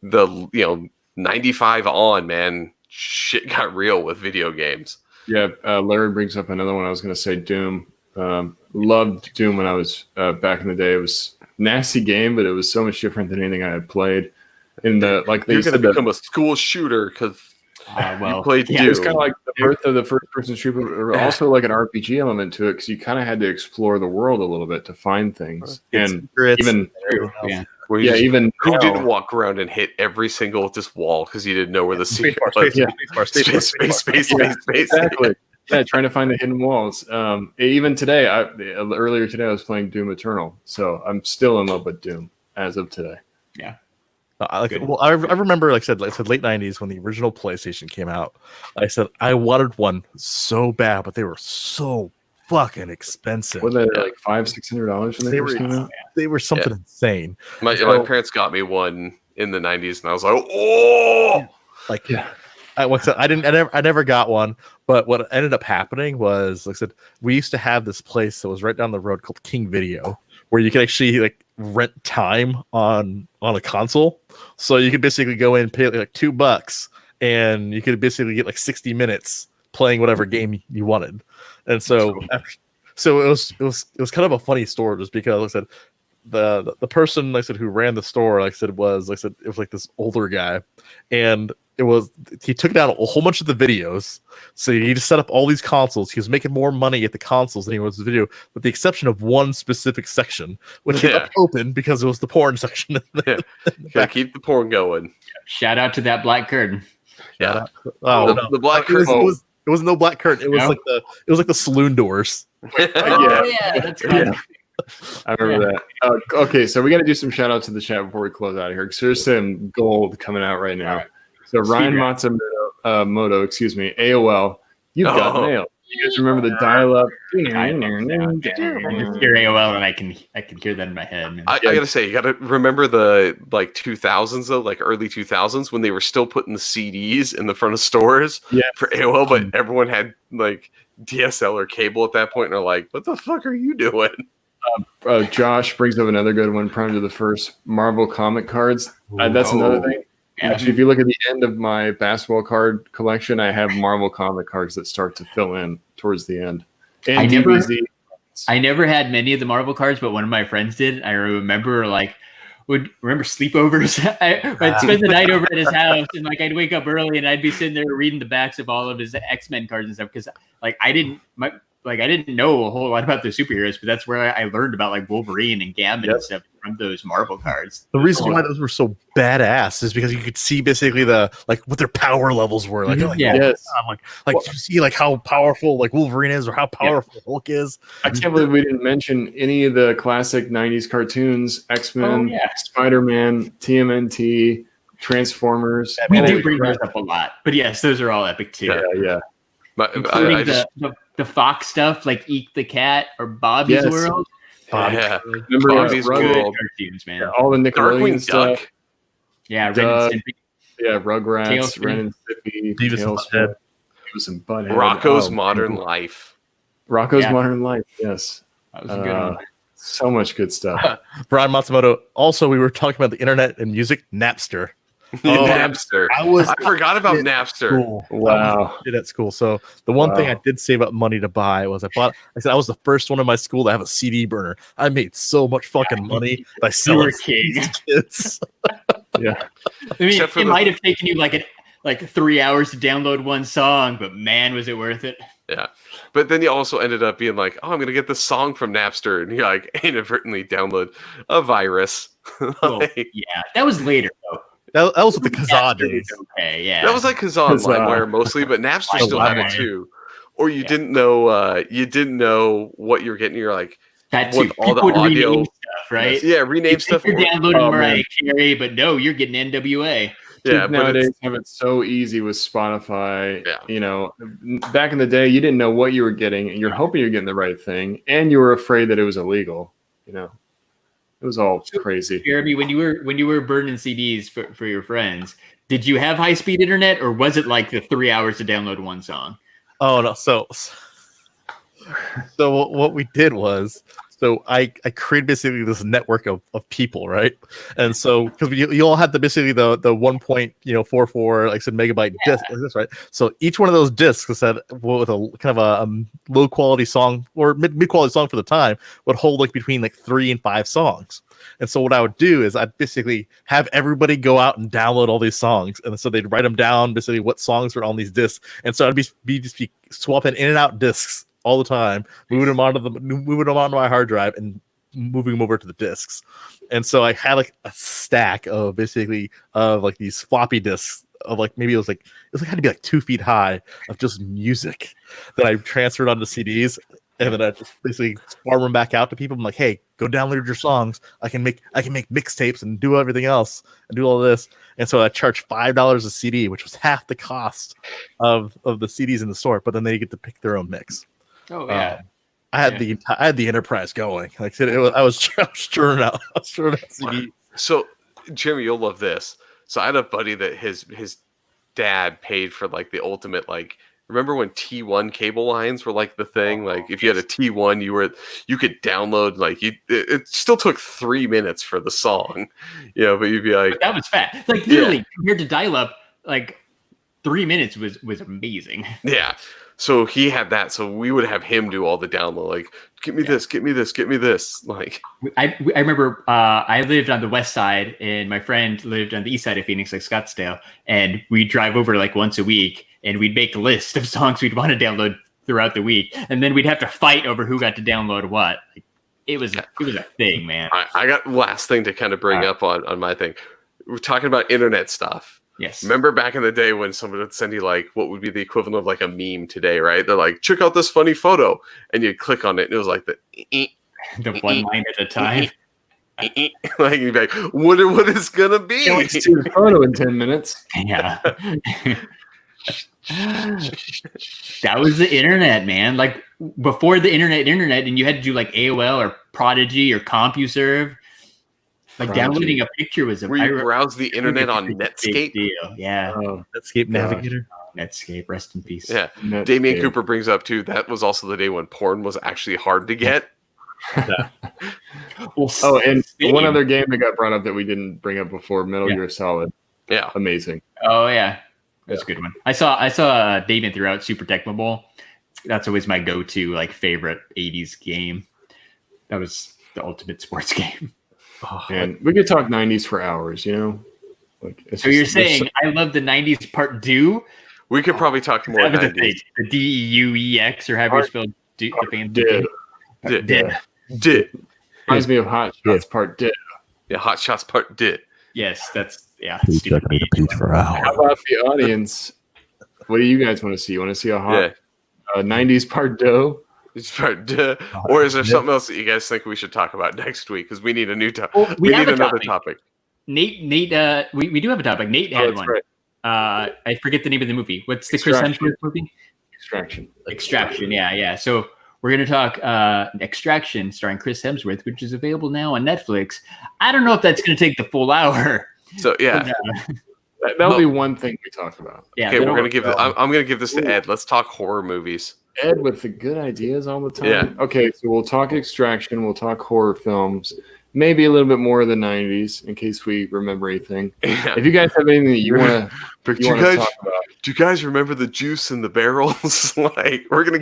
the 95 on, man. Shit got real with video games. Yeah, Larry brings up another one. I was going to say Doom. Loved Doom when I was back in the day. It was a nasty game, but it was so much different than anything I had played. In the you're going to become a school shooter because you played Doom. It's kind of like the birth of the first-person shooter, also like an RPG element to it because you kind of had to explore the world a little bit to find things. And even even who didn't walk around and hit every single just wall because you didn't know where the secret was. Space. Exactly. Yeah, trying to find the hidden walls. Even today, earlier today, I was playing Doom Eternal, so I'm still in love with Doom as of today. Yeah. I remember, like I said, late 90s when the original PlayStation came out. I said I wanted one so bad, but they were so fucking expensive. Were they like $500-$600 when they first came out? They were something insane. My parents got me one in the 90s, and I was like, oh, like I never got one, but what ended up happening was, like I said, we used to have this place that was right down the road called King Video, where you could actually like rent time on a console. So you could basically go in and pay like $2, and you could basically get like 60 minutes playing whatever game you wanted. And so it was kind of a funny story, just because, like I said, the person, like I said, who ran the store, like I said, it was like this older guy, and he took down a whole bunch of the videos. So he just set up all these consoles. He was making more money at the consoles than he was the video, with the exception of one specific section, which he left open because it was the porn section. Gotta keep the porn going. Shout out to that black curtain. Yeah. The black curtain. It was no black curtain. It was like the saloon doors. That's good. Yeah. I remember that. Okay, so we got to do some shout out to the chat before we close out of here, because there's some gold coming out right now. Right. So Ryan Matsumoto, AOL, you've got mail. You guys remember the dial-up? Your AOL, and I can hear that in my head. I gotta say, you gotta remember the like 2000s though, like early 2000s, when they were still putting the CDs in the front of stores for AOL, but everyone had like DSL or cable at that point, and they're like, "What the fuck are you doing?" Josh brings up another good one. Prime to the first Marvel comic cards. That's another thing. Actually, if you look at the end of my basketball card collection, I have Marvel comic cards that start to fill in towards the end. And I never had many of the Marvel cards, but one of my friends did. I remember sleepovers. I'd spend the night over at his house, and like I'd wake up early, and I'd be sitting there reading the backs of all of his X-Men cards and stuff, because like I didn't know a whole lot about the superheroes, but that's where I learned about like Wolverine and Gambit and stuff from those Marvel cards. The reason why those were so badass is because you could see basically what their power levels were. Like, you see like how powerful like Wolverine is, or how powerful Hulk is. I can't believe we didn't mention any of the classic 90s cartoons: X-Men, Spider-Man, TMNT, Transformers. We do bring those up a lot, but yes, those are all epic too. Yeah. But including the Fox stuff, like Eek the Cat or Bobby's World. Remember Bobby's World, cartoons, man. All the Nickelodeon stuff. Duck. Yeah, Ren and Stimpy. Yeah, Rugrats, Ren and Stimpy, Beavis and Butthead. Rocco's Modern Life. Rocco's Modern Life. Yes, that was a good one. So much good stuff. Brian Matsumoto. Also, we were talking about the internet and music. Napster. Napster. I forgot about Napster. School. Wow. I did at school. So the one thing I did save up money to buy was I was the first one in my school to have a CD burner. I made so much fucking money by selling kids. Yeah. I mean, it might have taken you like 3 hours to download one song, but man, was it worth it. Yeah. But then you also ended up being like, I'm going to get this song from Napster. And you like inadvertently download a virus. That was later though. That was with the Kazaa days. Okay, yeah. That was like Kazaa and LimeWire mostly, but Napster still had it too. Or you didn't know what you were getting. You're like, that too. All the audio stuff, right? Yeah, rename stuff. You're downloading Mariah Carey, but no, you're getting NWA. Yeah, nowadays have it so easy with Spotify. Yeah. You know, back in the day, you didn't know what you were getting, and you're hoping you're getting the right thing, and you were afraid that it was illegal. You know. It was all crazy. Jeremy, when you were burning CDs for your friends, did you have high speed internet, or was it like the 3 hours to download one song? Oh no! So what we did was, I created basically this network of people, right? And so because you all had basically the 1.44 like I said megabyte disc like this, right? So each one of those discs said with a kind of a low quality song or mid quality song for the time would hold like between like 3 and 5 songs. And so what I would do is I'd basically have everybody go out and download all these songs, and so they'd write them down basically what songs were on these discs, and so I'd be swapping in and out discs all the time, moving them onto my hard drive and moving them over to the discs. And so I had like a stack of basically like these floppy disks of like maybe it had to be like 2 feet high of just music that I transferred onto CDs, and then I just basically farm them back out to people. I'm like, hey, go download your songs. I can make mixtapes and do everything else and do all this. And so I charged $5 a CD, which was half the cost of the CDs in the store. But then they get to pick their own mix. Oh yeah. I had the Enterprise going. Like I was churning out. CD. So, Jimmy, you'll love this. So I had a buddy that his dad paid for like the ultimate, like, remember when T1 cable lines were like the thing? Like if you had a T1, you could download like it still took 3 minutes for the song, but you'd be like, but that was fast. Like literally compared to dial-up, like 3 minutes was amazing. Yeah. So he had that. So we would have him do all the download. Like, get me this, get me this, get me this. Like, I remember I lived on the west side, and my friend lived on the east side of Phoenix, like Scottsdale, and we'd drive over like once a week, and we'd make a list of songs we'd want to download throughout the week, and then we'd have to fight over who got to download what. Like, it was a thing, man. I got last thing to kind of bring up on my thing. We're talking about internet stuff. Yes. Remember back in the day when someone would send you like what would be the equivalent of like a meme today, right? They're like, check out this funny photo, and you'd click on it, and it was like the one line at a time. Like you'd be like, what is gonna be? Can't wait to see the photo in 10 minutes. Yeah. That was the internet, man. Like before the internet, and you had to do like AOL or Prodigy or CompuServe. Like downloading a picture was where you browse the internet on Netscape. Yeah. Netscape Navigator. Netscape, rest in peace. Yeah. Netscape. Damian Cooper brings up too. That was also the day when porn was actually hard to get. Oh, and one other game that got brought up that we didn't bring up before, Metal Gear Solid. Yeah. Amazing. Oh yeah. That's a good one. I saw Damian throughout Super Tecmo Bowl. That's always my go-to like favorite 80s game. That was the ultimate sports game. Oh, and we could talk 90s for hours, Like, so you're saying I love the 90s part two? We could probably talk more 90s. The DEUEX, or however you spell the fancy Did. Reminds me of Hot Shots Part Did. Yeah, Hot Shots Part Did. Yes, that's Stupid. For hours. How about the audience? What do you guys want to see? You want to see a hot 90s Part Doe? Or is there something else that you guys think we should talk about next week? Because we need a new topic. We need another topic. Nate, we do have a topic. Nate had one. Right. I forget the name of the movie. What's the Chris Hemsworth movie? Extraction. Yeah. So we're going to talk Extraction, starring Chris Hemsworth, which is available now on Netflix. I don't know if that's going to take the full hour. So yeah. That'll be one thing we talk about. Yeah. Okay, we're going to give it. I'm going to give this to Ed. Let's talk horror movies. Ed with the good ideas all the time. Yeah. Okay, so we'll talk Extraction. We'll talk horror films. Maybe a little bit more of the 90s in case we remember anything. Yeah. If you guys have anything that you want to talk about. Do you guys remember the juice in the barrels? Like we're hitting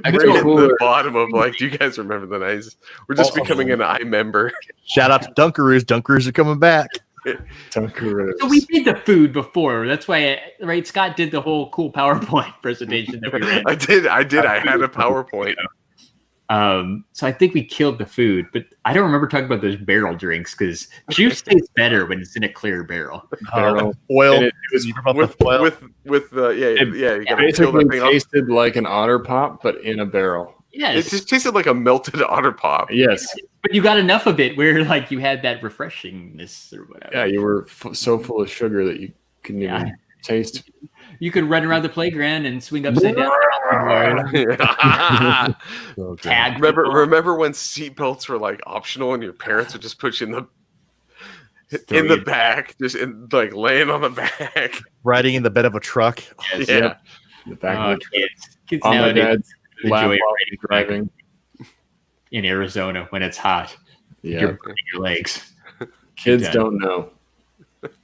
the bottom of like, do you guys remember the 90s? We're just becoming an iMember. Shout out to Dunkaroos. Dunkaroos are coming back. Dunkaroos. So we did the food before. That's why, right? Scott did the whole cool PowerPoint presentation that we ran. I did. I had a PowerPoint. So I think we killed the food, but I don't remember talking about those barrel drinks because juice tastes better when it's in a clear barrel. Oil. It was with it basically tasted like an Otter Pop, but in a barrel. Yes. It just tasted like a melted Otter Pop. Yes. But you got enough of it where like you had that refreshingness or whatever. Yeah, you were so full of sugar that you couldn't even taste. You could run around the playground and swing upside down. Tag. Remember when seatbelts were like optional and your parents would just put you in the back, just like laying on the back, riding in the bed of a truck. Yes. Yeah, the back of kids on nowadays enjoy driving in Arizona when it's hot. Yeah, you're burning your legs. Kids don't know.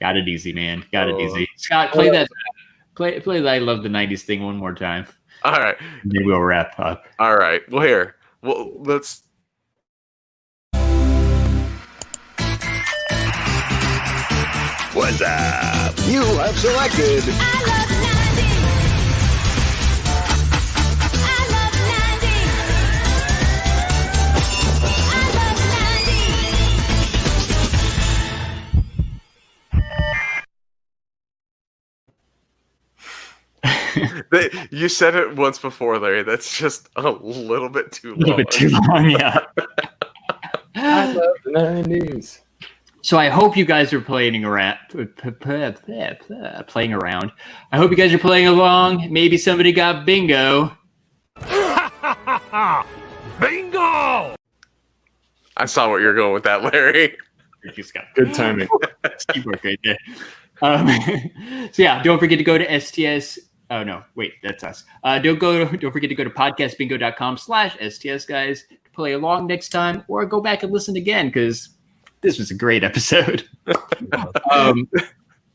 Got it easy, man. Got it easy. Scott, play that. Play the I Love the 90s thing one more time. All right. And then we'll wrap up. All right. Well, here. Well, let's. What's up? You have selected. I love 90s. I love 90s. You said it once before, Larry. That's just a little bit too long. A little bit too long, yeah. I love the 90s. So I hope you guys are playing around. I hope you guys are playing along. Maybe somebody got bingo. Bingo! I saw what you're going with that, Larry. Good timing. Teamwork right there. So yeah, don't forget to go to STS. Oh no, wait, that's us. Don't forget to go to podcastbingo.com/STS guys to play along next time, or go back and listen again because this was a great episode.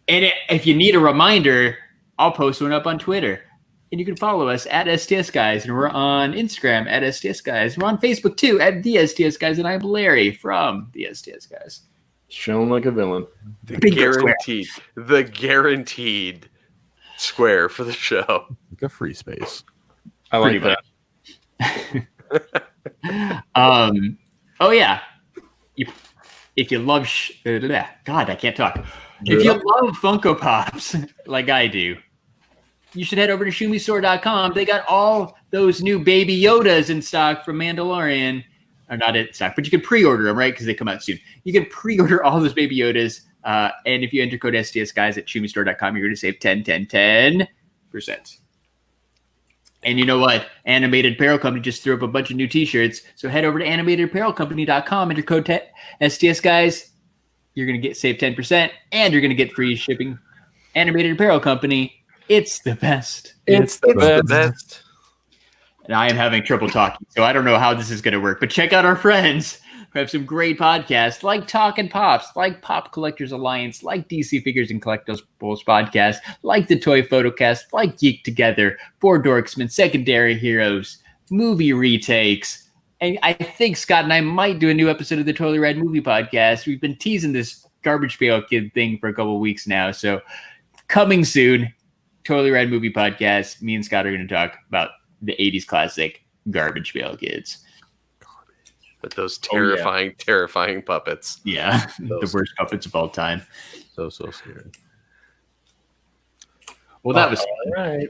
If you need a reminder, I'll post one up on Twitter. And you can follow us at STS Guys. And we're on Instagram at STS Guys. We're on Facebook too at The STS Guys. And I'm Larry from The STS Guys. Shown like a villain. The Bingo guaranteed square for the show. Like a free space. I like Pretty that. Oh yeah. If you love God, I can't talk. If you love Funko Pops like I do, you should head over to shumistore.com. They got all those new Baby Yodas in stock from Mandalorian. Or not in stock, but you can pre-order them, right? Because they come out soon. You can pre-order all those Baby Yodas. And if you enter code STS Guys at shumistore.com, you're going to save 10%. And you know what? Animated Apparel Company just threw up a bunch of new t-shirts. So head over to animatedapparelcompany.com, enter code STS Guys. You're going to save 10%, and you're going to get free shipping. Animated Apparel Company. It's the best. It's the best. And I am having trouble talking, so I don't know how this is going to work. But check out our friends who have some great podcasts like Talkin' Pops, like Pop Collectors Alliance, like DC Figures and Collectibles Podcast, like the Toy Photocast, like Geek Together, Four Dorksmen, Secondary Heroes, Movie Retakes. And I think Scott and I might do a new episode of the Totally Rad Movie Podcast. We've been teasing this Garbage Pail Kid thing for a couple of weeks now. So coming soon, Totally Rad Movie Podcast. Me and Scott are going to talk about the 80s classic Garbage Pail Kids. With those terrifying puppets. Yeah, the worst puppets of all time. So scary. Well, that was All right.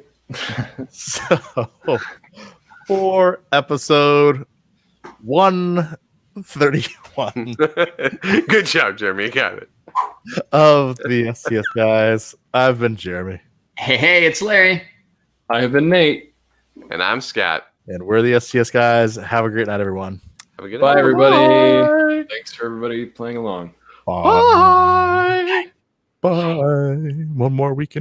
So for episode 131 Good job, Jeremy. You got it. of the STS Guys, I've been Jeremy. Hey, it's Larry. I have been Nate. And I'm Scott. And we're the STS Guys. Have a great night, everyone. Have a good Bye, night. everybody. Thanks for everybody playing along. Bye. Bye. One more weekend.